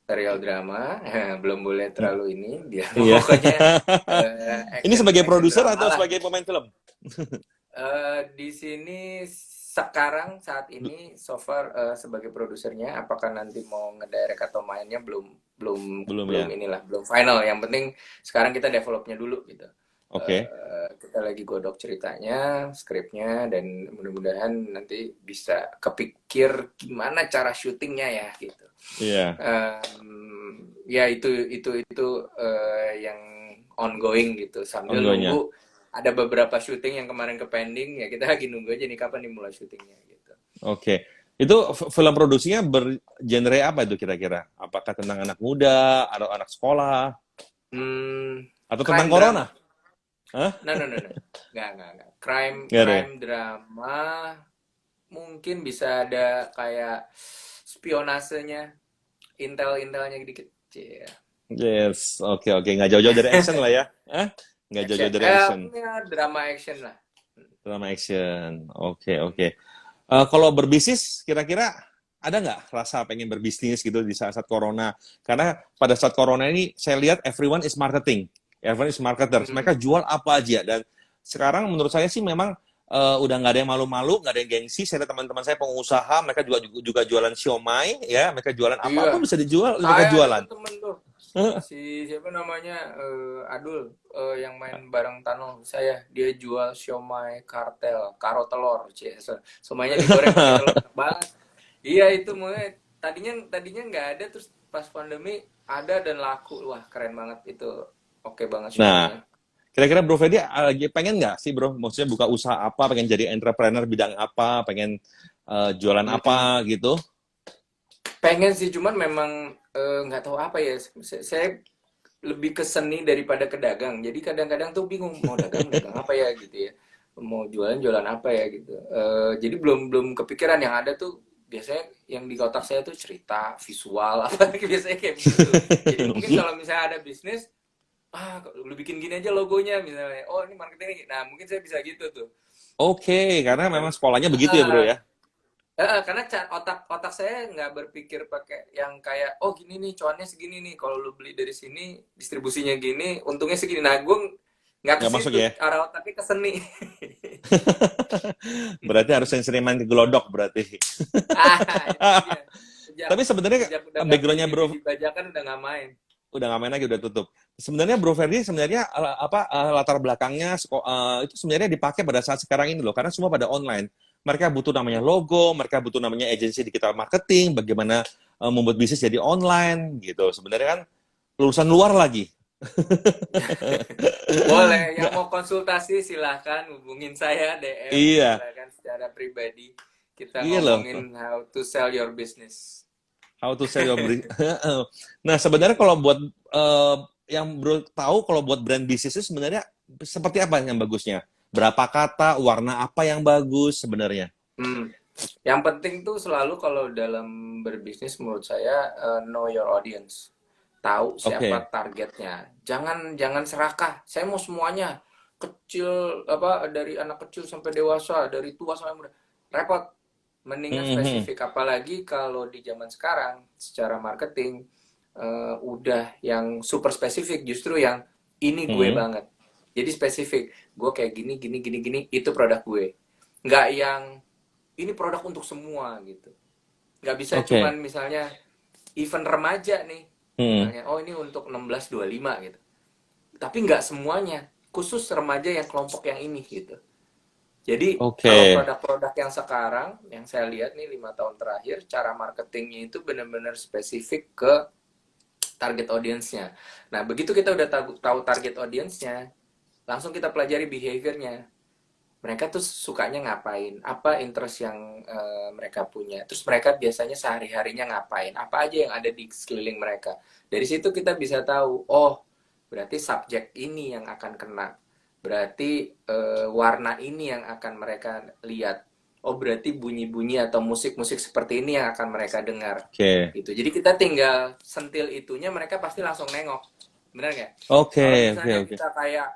serial drama, belum boleh terlalu ini, dia Iya. pokoknya Ini action sebagai action produser drama atau lah. sebagai pemain film? Di sini sekarang saat ini so far sebagai produsernya, apakah nanti mau ngedirect atau mainnya belum belum Belum belum ya? inilah belum final. Yang penting sekarang kita developnya dulu gitu. Oke. Kita lagi godok ceritanya, skripnya, dan mudah-mudahan nanti bisa kepikir gimana cara syutingnya ya gitu. Iya, Ya itu yang ongoing gitu sambil ongoing-nya. nunggu ada beberapa syuting yang kemarin ke pending ya kita lagi nunggu aja nih kapan nih mulai syutingnya gitu. Oke. Itu film produksinya bergenre apa itu kira-kira? Apakah tentang anak muda, atau anak sekolah, atau tentang Crime corona? drama. Hah? No. Nggak. Crime Nggak ada ya? crime drama mungkin bisa ada kayak spionasenya, intelnya dikit. Yeah. Yes, oke, oke. Nggak jauh-jauh dari action lah ya? Hah? Nggak Action. jauh-jauh dari action. Ya, drama action lah. Drama action. Oke, oke. Kalau berbisnis, kira-kira ada nggak rasa pengen berbisnis gitu di saat-saat corona? Karena pada saat corona ini, saya lihat everyone is marketing. Everyone is marketers. Hmm. Mereka jual apa aja. Dan sekarang menurut saya sih memang udah nggak ada yang malu-malu, nggak ada yang gengsi. Saya lihat teman-teman saya pengusaha, mereka juga jualan siomay, ya, mereka jualan Iya, apapun bisa dijual, mereka saya jualan. deket temen tuh. Si siapa namanya Adul yang main bareng Tano saya dia jual siomay kartel karo telur semuanya digoreng pakai telur enak banget. Iya itu mulai tadinya nggak ada terus pas pandemi ada dan laku wah keren banget itu oke banget Nah, syutingnya. Kira-kira Bro Fedi lagi pengen nggak sih Bro? Maksudnya buka usaha apa? Pengen jadi entrepreneur bidang apa? Pengen jualan Hmm, apa gitu? pengen sih, cuman memang nggak tahu apa ya. Saya lebih ke seni daripada ke dagang. Jadi kadang-kadang tuh bingung mau dagang dagang apa ya gitu ya. Mau jualan jualan apa ya gitu. Jadi belum belum kepikiran, yang ada tuh biasanya yang di otak saya tuh cerita visual apa biasanya kayak begitu. Jadi mungkin kalau misalnya ada bisnis, lu bikin gini aja logonya misalnya. Oh, ini marketing. Nah, mungkin saya bisa gitu tuh. Oke, Gitu karena kan. memang sekolahnya begitu ya Bro Ah, ya? karena otak saya nggak berpikir pakai yang kayak oh gini nih cuannya segini nih kalau lu beli dari sini distribusinya gini untungnya segini. Nah, gue nggak ke Nggak masuk situ, ya? arah otaknya ke seni. Berarti harus yang sering main ke gelodok berarti. Itu dia. sejak Tapi sebenarnya sejak udah nggak backgroundnya Bro biji-biji bajakan udah nggak main. udah nggak main lagi, udah tutup. Sebenarnya Bro Ferdi sebenarnya latar belakangnya itu sebenarnya dipakai pada saat sekarang ini loh, karena semua pada online. Mereka butuh namanya logo, mereka butuh namanya agensi digital marketing, bagaimana membuat bisnis jadi online gitu. Sebenarnya kan lulusan luar lagi. Boleh, yang Nggak, mau konsultasi silahkan hubungin saya DM, iya, silahkan secara pribadi kita iya loh. ngomongin how to sell your business. How to sell your brand. Nah, sebenarnya kalau buat yang Bro tahu kalau buat brand bisnis itu sebenarnya seperti apa yang bagusnya? Berapa kata, warna apa yang bagus sebenarnya? Hmm. Yang penting tuh selalu kalau dalam berbisnis menurut saya know your audience. Tahu siapa Oke. targetnya. Jangan jangan serakah. Saya mau semuanya. Kecil apa dari anak kecil sampai dewasa, dari tua sampai muda. Repot. Mendingan Mhm. spesifik, apalagi kalau di zaman sekarang secara marketing udah yang super spesifik, justru yang ini gue Mhm. banget. Jadi spesifik. Gue kayak gini gini gini gini itu produk gue. Nggak yang ini produk untuk semua gitu. Nggak bisa Oke. cuman misalnya event remaja nih, Mhm. misalnya oh ini untuk 16-25 gitu, tapi nggak semuanya, khusus remaja yang kelompok yang ini gitu. Jadi kalau Oke. produk-produk yang sekarang yang saya lihat nih 5 tahun terakhir, cara marketingnya itu benar-benar spesifik ke target audiensnya. Nah, begitu kita udah tahu target audiensnya, langsung kita pelajari behaviornya, mereka tuh sukanya ngapain, apa interest yang mereka punya, terus mereka biasanya sehari-harinya ngapain, apa aja yang ada di sekeliling mereka. Dari situ kita bisa tahu, oh berarti subjek ini yang akan kena, berarti warna ini yang akan mereka lihat, oh berarti bunyi-bunyi atau musik-musik seperti ini yang akan mereka dengar Oke. gitu. Jadi kita tinggal sentil itunya, mereka pasti langsung nengok, benar nggak? Kalau Oke, oke, misalnya oke. kita kayak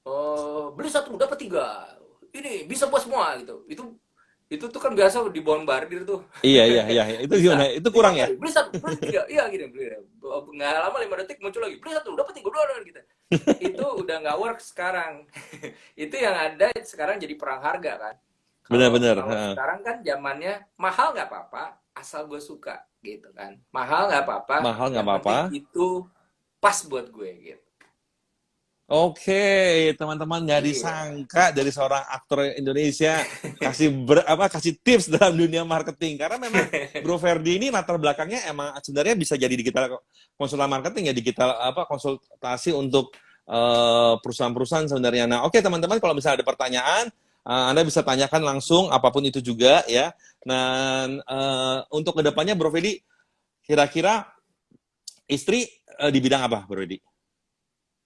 oh, beli satu dapat tiga. Ini bisa buat semua gitu. Itu tuh kan biasa dibombardir tuh. Iya, iya, iya, iya. Itu gimana? Bisa Itu lima kurang ya? kali. Beli satu, beli tiga. Iya gini, beli. Nggak lama 5 detik muncul lagi. Beli satu, dapat tiga, dua gitu. Itu udah nggak work sekarang. Itu yang ada sekarang jadi perang harga kan. Kalau Benar-benar. kalau sekarang kan zamannya mahal nggak apa-apa, asal gue suka gitu kan. Mahal nggak apa-apa, Mahal nggak yang apa-apa. penting itu pas buat gue gitu. Oke, teman-teman, nggak Iya. disangka dari seorang aktor Indonesia kasih tips dalam dunia marketing, karena memang Bro Ferdi ini latar belakangnya emang sebenarnya bisa jadi digital konsultan marketing ya, digital konsultasi untuk perusahaan-perusahaan sebenarnya. Nah, oke teman-teman, kalau misalnya ada pertanyaan Anda bisa tanyakan langsung apapun itu juga ya. Nah, untuk kedepannya Bro Ferdi kira-kira istri di bidang apa Bro Ferdi?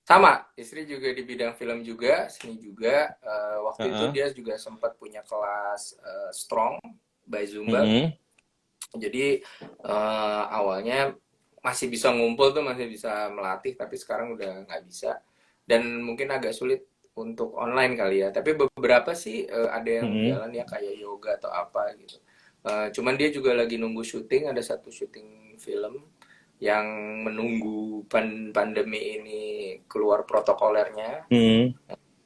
Sama, istri juga di bidang film juga, seni juga. Waktu itu Heeh. dia juga sempat punya kelas Strong by Zumba. Mm-mm. Jadi awalnya masih bisa ngumpul tuh, masih bisa melatih, tapi sekarang udah nggak bisa. Dan mungkin agak sulit untuk online kali ya. Tapi beberapa sih ada yang Mm-mm. jalan ya kayak yoga atau apa gitu. Cuman dia juga lagi nunggu syuting, ada satu syuting film yang menunggu pandemi ini keluar protokolernya. Mm-mm.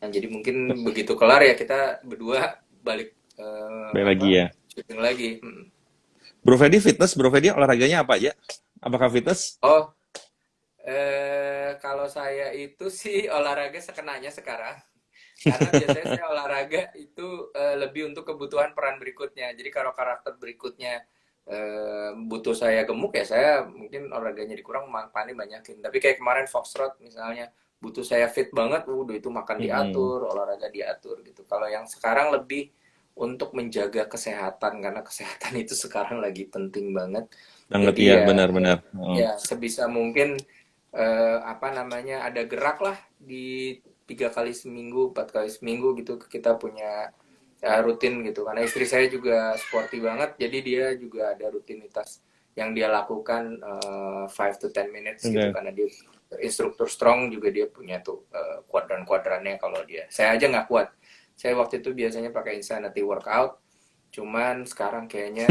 Nah, jadi mungkin begitu kelar ya kita berdua balik Baik lagi ya. syuting lagi. Bro Fedi fitness, Bro Fedi olahraganya apa aja? Apakah fitness? Oh, kalau saya itu sih olahraga sekenanya sekarang. Karena biasanya saya olahraga itu lebih untuk kebutuhan peran berikutnya. Jadi kalau karakter berikutnya butuh saya gemuk ya saya mungkin olahraganya dikurang paling banyakin. Tapi kayak kemarin Foxtrot misalnya butuh saya fit banget, udah itu makan Mm-mm. diatur, olahraga diatur gitu. Kalau yang sekarang lebih untuk menjaga kesehatan karena kesehatan itu sekarang lagi penting banget. Banget Jadi ya, ya benar-benar. Oh. ya sebisa mungkin apa namanya ada gerak lah di 3 kali seminggu, 4 kali seminggu gitu kita punya rutin gitu. Karena istri saya juga sporty banget, jadi dia juga ada rutinitas yang dia lakukan 5 to 10 minutes gitu Oke. karena dia instruktur strong juga dia punya tuh kuadran-kuadrannya kalau dia. Saya aja nggak kuat. Saya waktu itu biasanya pakai Insanity workout, cuman sekarang kayaknya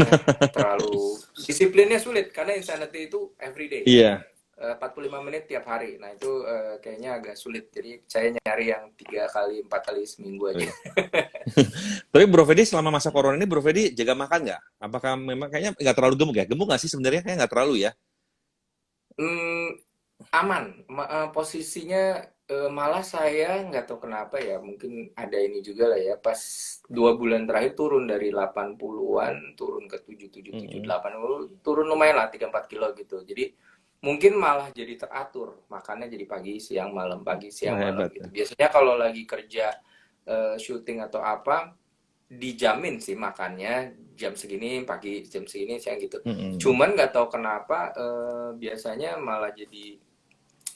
terlalu disiplinnya sulit karena Insanity itu everyday. Iya. 45 menit tiap hari. Nah, itu kayaknya agak sulit. Jadi saya nyari yang 3 kali 4 kali seminggu aja. Tapi Bro Fedi selama masa corona ini Bro Fedi jaga makan nggak? Apakah memang kayaknya nggak terlalu gemuk ya? Gemuk nggak sih sebenarnya? Kayaknya nggak terlalu ya. Hmm, aman. Posisinya malah saya nggak tahu kenapa ya. Mungkin ada ini juga lah ya. Pas 2 bulan terakhir turun dari 80-an turun ke 77, 7, Mm-mm. 8. Turun lumayan lah 3-4 kilo gitu. Jadi mungkin malah jadi teratur. Makannya jadi pagi, siang, malam, pagi, Wah, siang, malam hebat gitu. ya. Biasanya kalau lagi kerja syuting atau apa dijamin sih makannya jam segini pagi jam segini siang gitu, Mm-mm. cuman nggak tahu kenapa biasanya malah jadi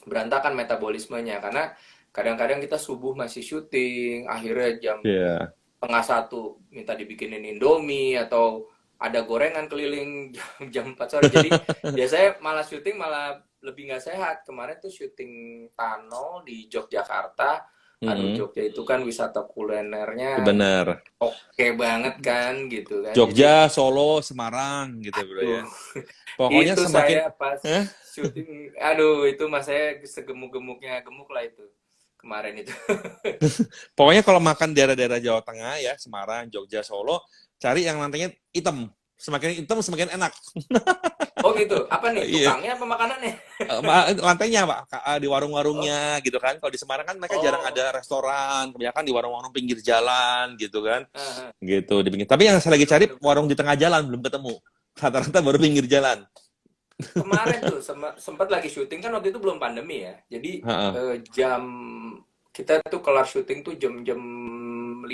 berantakan metabolismenya karena kadang-kadang kita subuh masih syuting akhirnya jam Iya. tengah satu minta dibikinin Indomie atau ada gorengan keliling jam 4 sore jadi biasanya malah syuting malah lebih nggak sehat. Kemarin tuh syuting Tano di Yogyakarta. Aduh, Mm-mm. Jogja itu kan wisata kulinernya Benar. oke banget kan gitu kan. Jadi Jogja, Solo, Semarang gitu Bro aduh, ya. Pokoknya itu semakin saya pas Hah? syuting, aduh itu mas saya segemuk-gemuknya gemuk lah itu kemarin itu. Pokoknya kalau makan daerah-daerah Jawa Tengah ya, Semarang, Jogja, Solo, cari yang lantainya hitam. Semakin hitam semakin enak. Oh gitu, apa nih Iya. tukangnya apa makanannya? Lantainya Pak, di Oh, warung-warungnya gitu kan. Kalau di Semarang kan mereka jarang oh, ada restoran, kebanyakan di warung-warung pinggir jalan gitu kan. ah, ah. Gitu di pinggir. Tapi yang saya lagi cari Bener-bener. warung di tengah jalan belum ketemu. Rata-rata baru pinggir jalan. Kemarin tuh sempat lagi syuting kan waktu itu belum pandemi ya. Jadi Heeh. jam kita tuh kelar syuting tuh jam-jam 5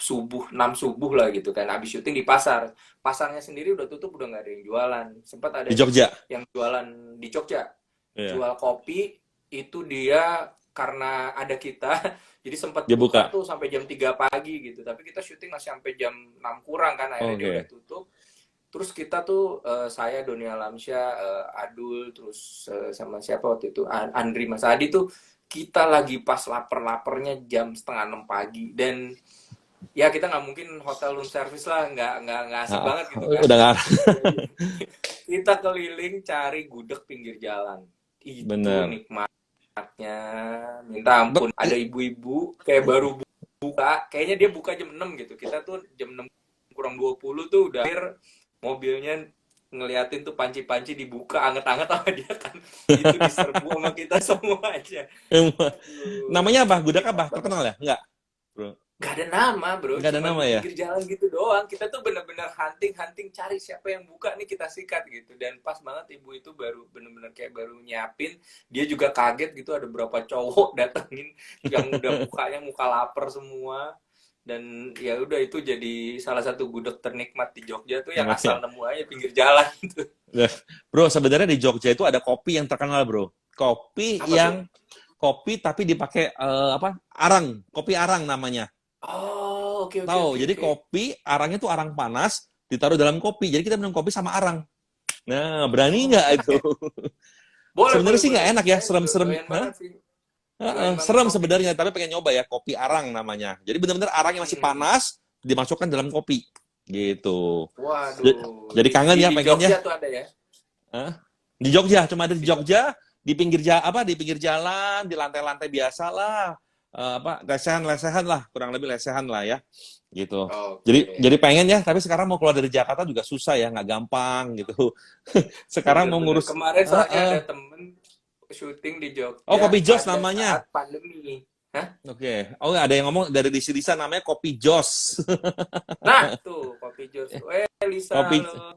subuh, 6 subuh lah gitu kan. Habis syuting di pasar. Pasarnya sendiri udah tutup, udah nggak ada yang jualan. Sempat ada Di Jogja. yang jualan di Jogja. Iya. Jual kopi itu dia karena ada kita jadi sempat Dia buka buka. tuh sampai jam 3 pagi gitu. Tapi kita syuting masih sampai jam 6 kurang kan. Akhirnya dia udah Oke. tutup. Terus kita tuh saya Doni Alamsyah, Adul, terus sama siapa waktu itu Andri Mas Adi tuh kita lagi pas lapar-laparnya jam setengah 6 pagi dan ya kita nggak mungkin hotel room service lah, nggak asik Nah, banget gitu kan. udah nggak Jadi kita keliling cari gudeg pinggir jalan. Itu bener. nikmatnya minta ampun. Ada ibu-ibu kayak baru buka, kayaknya dia buka jam 6 gitu. Kita tuh jam 6 kurang 20 tuh udah akhir mobilnya ngeliatin tuh panci-panci dibuka anget-anget sama dia kan. Itu diserbu sama kita semua aja. Aduh, Namanya apa? Gudeg nikmat apa? banget. Terkenal ya? Enggak, bro. Gak ada nama bro, Enggak ada cuman nama di ya? pinggir jalan gitu doang. Kita tuh bener-bener hunting-hunting cari siapa yang buka nih kita sikat gitu. Dan pas banget ibu itu baru bener-bener kayak baru nyiapin. Dia juga kaget gitu ada berapa cowok datengin yang udah mukanya muka lapar semua. Dan ya udah itu jadi salah satu gudeg ternikmat di Jogja tuh yang Nah, asal ya. nemu aja pinggir jalan gitu. Nah, bro, sebenarnya di Jogja itu ada kopi yang terkenal, bro. Apa tuh? Kopi tapi dipakai apa? Arang, kopi arang namanya. Oh, oke oke Tahu? oke Jadi oke. kopi, arangnya tuh arang panas, ditaruh dalam kopi. Jadi kita minum kopi sama arang. Nah, berani Oh, nggak enak itu? ya? Boleh Sebenarnya boleh sih boleh. nggak enak ya, Saya juga serem-serem. doyan Hah? banget sih. Heeh, Doyan banget serem kopi. sebenarnya, tapi pengen nyoba ya, kopi arang namanya. Jadi benar-benar arang yang masih Hmm. panas, dimasukkan dalam kopi. Gitu. Waduh, Jadi kangen ya, di pengen ya. Jogja tuh ada ya? Hah? Di Jogja, cuma ada di Di Jogja. Jogja, di pinggir apa di pinggir jalan, di lantai-lantai biasa lah. Apa lesehan-lesehan lah, kurang lebih lesehan lah ya. Gitu. Jadi Oke. pengen ya, tapi sekarang mau keluar dari Jakarta juga susah ya, nggak gampang gitu. Sekarang mau Bener-bener. ngurus Kemarin soalnya Heeh. ada temen syuting di Oh, Jogja Kopi Jos pada namanya. saat pandemi. Hah? Oke. Oh, ada yang ngomong dari Disa namanya Kopi Jos. Nah, tuh Kopi Jos. Lisa, Kopi halo.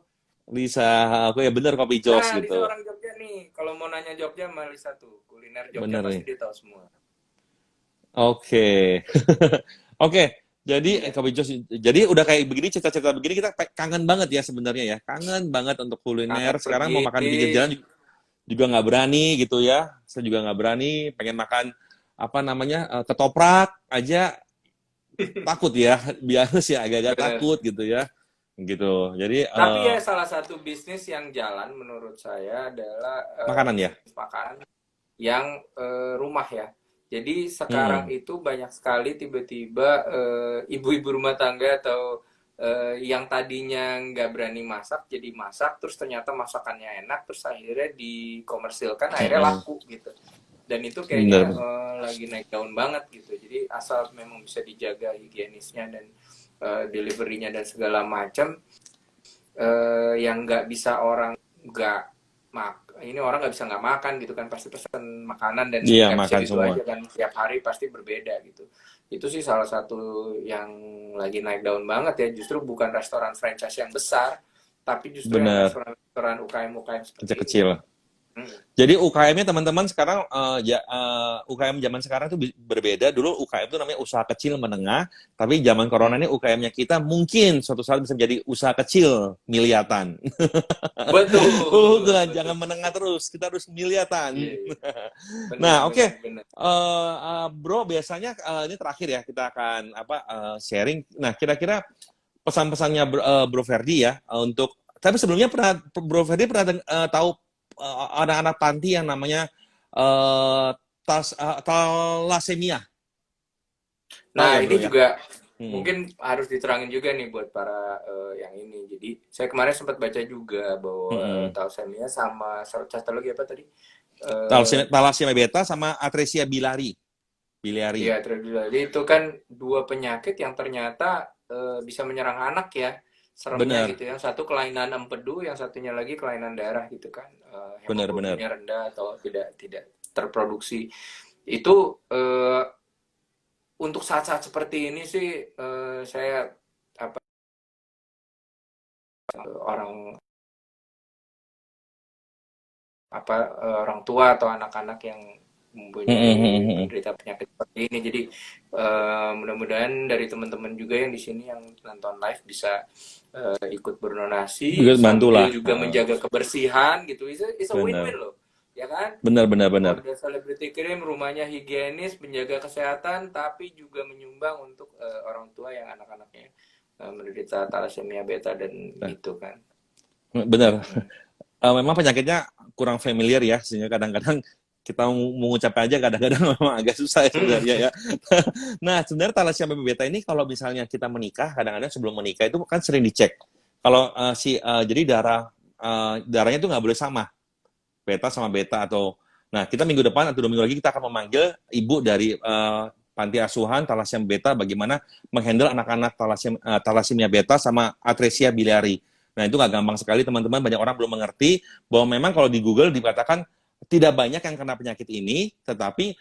Lisa, aku ya bener Kopi Jos Nah, Lisa gitu. orang Jogja nih. Kalau mau nanya Jogja sama Lisa tuh, kuliner Jogja bener pasti nih. dia tahu semua. Oke. Oke. Jadi Iya, Kopi Jos, jadi udah kayak begini cerita-cerita begini kita kangen banget ya sebenarnya ya. Kangen banget untuk kuliner. kangen Sekarang pergi. mau makan di pinggir jalan juga nggak berani gitu ya. Saya juga nggak berani. Pengen makan apa namanya ketoprak aja takut ya. Biasa sih agak-agak Bener. takut gitu ya. Gitu. Jadi Tapi ya salah satu bisnis yang jalan menurut saya adalah makanan ya. bisnis makanan yang rumah ya. Jadi sekarang Mm-mm. itu banyak sekali tiba-tiba ibu-ibu rumah tangga atau yang tadinya nggak berani masak jadi masak, terus ternyata masakannya enak, terus akhirnya dikomersilkan, akhirnya Mm-mm. laku gitu. Dan itu kayaknya Bener. lagi naik daun banget gitu. Jadi asal memang bisa dijaga higienisnya dan deliverynya dan segala macam, yang nggak bisa orang nggak ini orang nggak bisa nggak makan gitu kan, pasti pesan makanan dan Iya nggak bisa makan gitu semua. aja kan, tiap hari pasti berbeda gitu. Itu sih salah satu yang lagi naik daun banget ya, justru bukan restoran franchise yang besar, tapi justru yang Bener. restoran-restoran UKM-UKM seperti ini. Kecil-kecil. Hmm. Jadi UKM-nya teman-teman sekarang UKM zaman sekarang itu berbeda. Dulu UKM itu namanya usaha kecil menengah, tapi zaman corona ini UKM-nya kita mungkin suatu saat bisa menjadi usaha kecil miliatan. Betul, Jangan betul. menengah terus, kita harus miliatan. Iya, iya. Benar, Nah, oke. benar, benar. Bro, biasanya ini terakhir ya kita akan sharing. Nah, kira-kira pesan-pesannya Bro Ferdi ya untuk tapi sebelumnya Bro Ferdi pernah tahu anak-anak panti yang namanya uh, thalassemia. Tahu Nah, ya, ini Bro ya? juga Hmm. mungkin harus diterangin juga nih buat para yang ini. Jadi, saya kemarin sempat baca juga bahwa Hmm. thalassemia sama satu lagi apa tadi? Eh Thalassemia beta sama atresia biliari. ya, jadi itu kan dua penyakit yang ternyata bisa menyerang anak ya. Seremnya Bener, gitu. Yang satu kelainan empedu, yang satunya lagi kelainan darah gitu kan. bener. Hemoglobinnya rendah atau tidak tidak terproduksi. Itu untuk saat-saat seperti ini sih saya apa orang orang tua atau anak-anak yang mempunyai Hmm. penderita penyakit seperti ini. Jadi mudah-mudahan dari teman-teman juga yang di sini yang nonton live bisa ikut berdonasi sambil Bantulah. juga menjaga kebersihan gitu. It's a Bener, win-win loh, ya kan? bener. Order Celebrity Cream, rumahnya higienis, menjaga kesehatan, tapi juga menyumbang untuk orang tua yang anak-anaknya menderita thalassemia beta dan Nah, itu kan. bener. Mm-mm. Memang penyakitnya kurang familiar ya, sehingga kadang-kadang kita mengucap aja kadang-kadang memang agak susah ya sebenarnya ya. Nah, sebenarnya thalassemia beta ini kalau misalnya kita menikah, kadang-kadang sebelum menikah itu kan sering dicek. Kalau jadi darahnya itu nggak boleh sama, beta sama beta atau nah kita minggu depan atau 2 minggu lagi kita akan memanggil ibu dari panti asuhan thalassemia beta bagaimana menghandle anak-anak thalassemia beta sama atresia biliari. Nah itu nggak gampang sekali teman-teman, banyak orang belum mengerti bahwa memang kalau di Google dikatakan tidak banyak yang kena penyakit ini, tetapi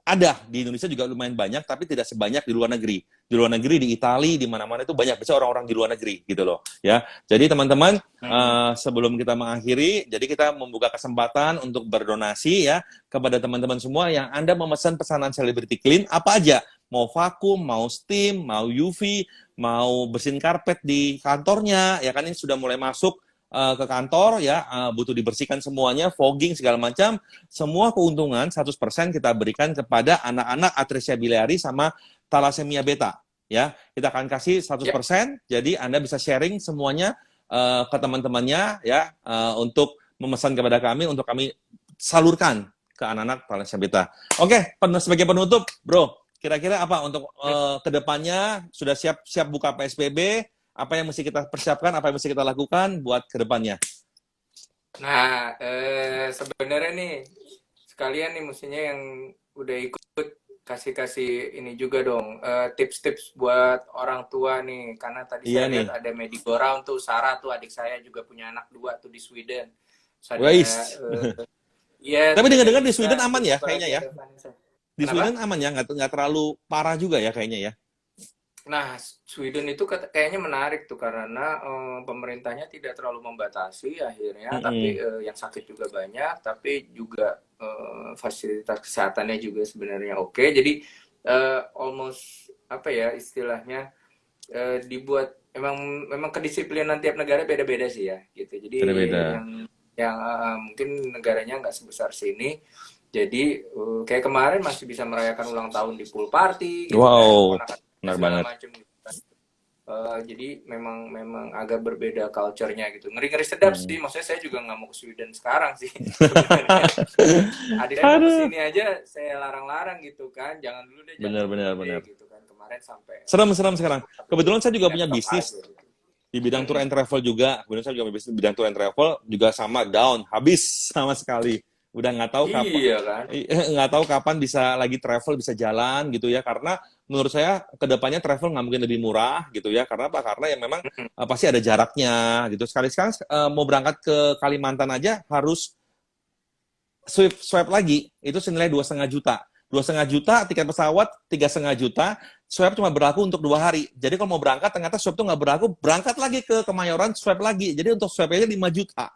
ada di Indonesia juga lumayan banyak, tapi tidak sebanyak di luar negeri. Di luar negeri, di Italia, di mana-mana itu banyak besar orang-orang di luar negeri gitu loh. Ya, jadi teman-teman Mm-mm. sebelum kita mengakhiri, jadi kita membuka kesempatan untuk berdonasi ya kepada teman-teman semua yang Anda memesan pesanan Celebrity Clean apa aja, mau vakum, mau steam, mau UV, mau bersihin karpet di kantornya, ya kan ini sudah mulai masuk ke kantor ya, butuh dibersihkan semuanya, fogging segala macam, semua keuntungan 100% kita berikan kepada anak-anak atresia biliari sama thalassemia beta ya. Kita akan kasih Ya, 100%, jadi Anda bisa sharing semuanya ke teman-temannya ya untuk memesan kepada kami untuk kami salurkan ke anak-anak thalassemia beta. Oke, sebagai penutup, Bro, kira-kira apa untuk kedepannya sudah siap buka PSBB? Apa yang mesti kita persiapkan? Apa yang mesti kita lakukan buat kedepannya? nah sebenarnya nih sekalian nih mestinya yang udah ikut kasih-kasih ini juga dong tips-tips buat orang tua nih, karena tadi Iya saya lihat nih. ada merry-go-round tuh, Sarah tuh adik saya juga punya anak dua tuh di Sweden. Terus ada Wais. iya Tapi terus ada dengar-dengar di Sweden Lisa, aman terus ya apa kayaknya lagi ya. ada Vanessa. Di Sweden Kenapa? aman ya, nggak terlalu parah juga ya kayaknya ya. Nah, Sweden itu kayaknya menarik tuh karena pemerintahnya tidak terlalu membatasi akhirnya, tapi Mm-mm. yang sakit juga banyak, tapi juga fasilitas kesehatannya juga sebenarnya oke. Jadi almost apa ya istilahnya, dibuat memang kedisiplinan tiap negara beda-beda sih ya gitu. Jadi Beda-beda. yang mungkin negaranya nggak sebesar sini. Jadi kayak kemarin masih bisa merayakan ulang tahun di pool party gitu kan, Wow, ponakan benar segala banget. macam gitu kan. Jadi memang agak berbeda culture-nya gitu. Ngeri-ngeri sedap sih. Hmm. Maksudnya saya juga nggak mau ke Sweden sekarang sih sebenarnya. Adik saya mau ke Aduh, sini aja, saya larang-larang gitu kan. Jangan dulu benar-benar deh benar. gitu kan. Kemarin sampai Serem-serem sekarang. Kebetulan saya juga punya laptop bisnis aja gitu. di bidang tour Mm-mm. and travel juga. Kemudian saya juga bisnis di bidang tour and travel juga sama down, habis sama sekali. Udah nggak tahu kapan Iya kan? nggak tahu kapan bisa lagi travel bisa jalan gitu ya karena menurut saya kedepannya travel nggak mungkin lebih murah gitu ya karena apa karena ya memang Mm-mm. pasti ada jaraknya gitu sekali sekarang mau berangkat ke Kalimantan aja harus swipe lagi itu senilai 2,5 juta. 2,5 juta tiket pesawat 3,5 juta. Swipe cuma berlaku untuk 2 hari. Jadi kalau mau berangkat ternyata swipe itu nggak berlaku, berangkat lagi ke Kemayoran swipe lagi. Jadi untuk swipe aja 5 juta.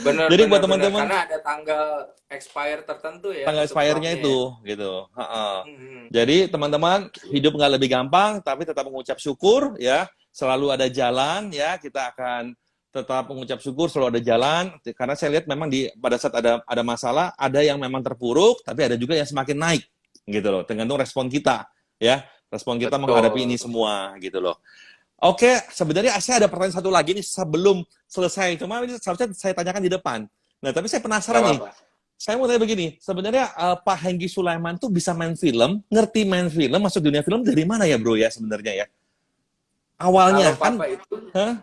Bener, Jadi buat bener, bener. teman-teman Karena ada tanggal expire tertentu ya tanggal untuk expire-nya slotnya ya. itu gitu. Heeh. Mm-mm. Jadi teman-teman hidup nggak lebih gampang tapi tetap mengucap syukur ya. Selalu ada jalan ya. Kita akan tetap mengucap syukur selalu ada jalan karena saya lihat memang di pada saat ada masalah ada yang memang terpuruk tapi ada juga yang semakin naik gitu loh tergantung respon kita ya respon kita menghadapi ini Betul. semua gitu loh. Oke, sebenarnya saya ada pertanyaan satu lagi nih sebelum selesai cuma ini seharusnya saya tanyakan di depan. Nah tapi saya Nggak penasaran nih apa-apa. saya mau tanya begini, sebenarnya Pak Hengki Sulaiman tuh bisa main film, ngerti main film, masuk dunia film dari mana ya bro ya sebenarnya ya? Awalnya Kalau kan, Papa itu, hah?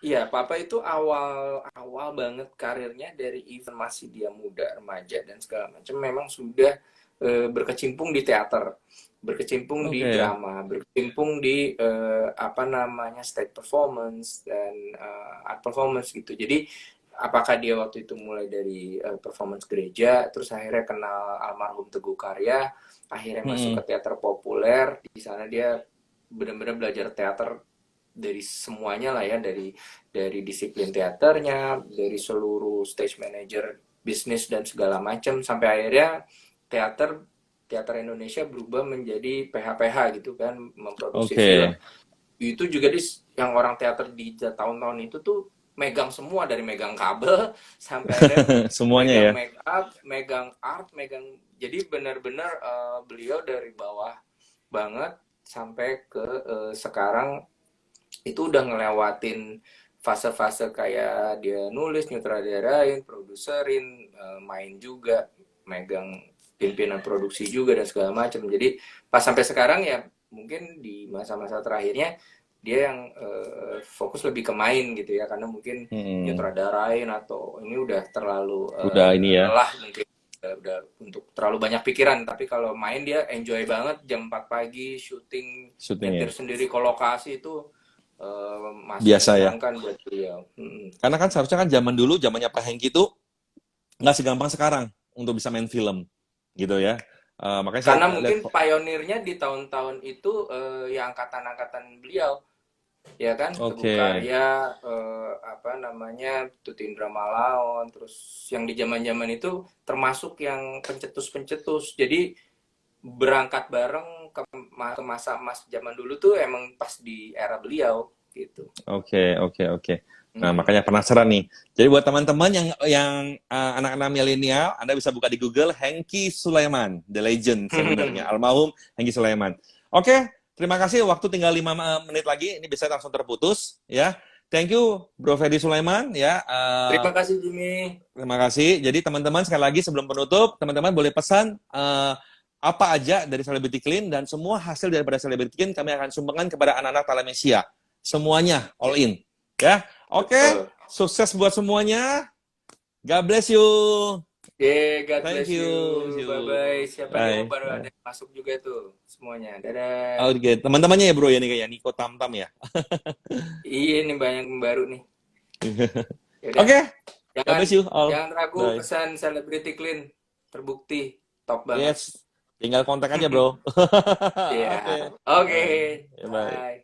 iya, Papa itu awal banget karirnya dari even masih dia muda, remaja dan segala macam memang sudah berkecimpung di teater, berkecimpung di Oke, drama, berkecimpung di apa namanya stage performance dan art performance gitu. Jadi apakah dia waktu itu mulai dari performance gereja, terus akhirnya kenal almarhum Teguh Karya, akhirnya masuk hmm. ke teater populer, di sana dia benar-benar belajar teater dari semuanya lah ya, dari disiplin teaternya, dari seluruh stage manager, bisnis dan segala macam sampai akhirnya teater teater Indonesia berubah menjadi PH-PH gitu kan, memproduksi film. Oke, Itu juga yang orang teater di tahun-tahun itu tuh megang semua dari megang kabel sampai akhirnya semuanya megang ya. make up, megang art, megang jadi benar-benar beliau dari bawah banget sampai ke sekarang itu udah ngelewatin fase-fase kayak dia nulis, nyutradarain, produserin, main juga, megang pimpinan produksi juga dan segala macam. Jadi pas sampai sekarang ya mungkin di masa-masa terakhirnya dia yang fokus lebih ke main gitu ya karena mungkin Hmm. nyutradarain atau ini udah terlalu Udah ini ya, lelah mungkin udah untuk terlalu banyak pikiran tapi kalau main dia enjoy banget jam 4 pagi syuting syuting ya. nyetir sendiri ke lokasi itu masih Biasa ya. menyenangkan buat beliau. Karena kan seharusnya kan zaman dulu, zamannya Pak Hengki itu nggak segampang sekarang untuk bisa main film, gitu ya. Makanya saya Karena lihat, mungkin pionirnya di tahun-tahun itu ya angkatan-angkatan beliau, ya kan, Teguh oke, Karya, apa namanya, Tutindra Malaon, terus yang di zaman-zaman itu termasuk yang pencetus-pencetus. Jadi berangkat bareng ke masa emas zaman dulu tuh emang pas di era beliau gitu. oke. Nah, makanya penasaran nih. Jadi buat teman-teman yang anak-anak milenial, Anda bisa buka di Google Hengki Sulaiman, the legend sebenarnya, almarhum Hengki Sulaiman. Oke, terima kasih. Waktu tinggal 5 menit lagi. Ini bisa langsung terputus, ya. Thank you, Bro Ferdi Sulaiman, ya. Terima kasih Jimmy. Terima kasih. Jadi teman-teman sekali lagi sebelum penutup, teman-teman boleh pesan apa aja dari Celebrity Clean dan semua hasil daripada Celebrity Clean kami akan sumbangkan kepada anak-anak Talamesia. Semuanya all in. Ya. Oke, Betul. sukses buat semuanya. God bless you. Oke, God Thank bless you. you. See you. Bye-bye. Siapa nih? Oh, Bye. baru ada Bye. yang masuk juga tuh semuanya. Dadah. Oke, teman-temannya ya bro ya nih kayak Niko Tamtam ya. Iya, nih banyak yang baru nih. Ya udah, Oke, God jangan bless you all. jangan ragu Bye. pesan Celebrity Clean. Terbukti top banget. Yes, tinggal kontak aja bro. Iya. Oke. Oke. Bye. Ya, bye. Bye.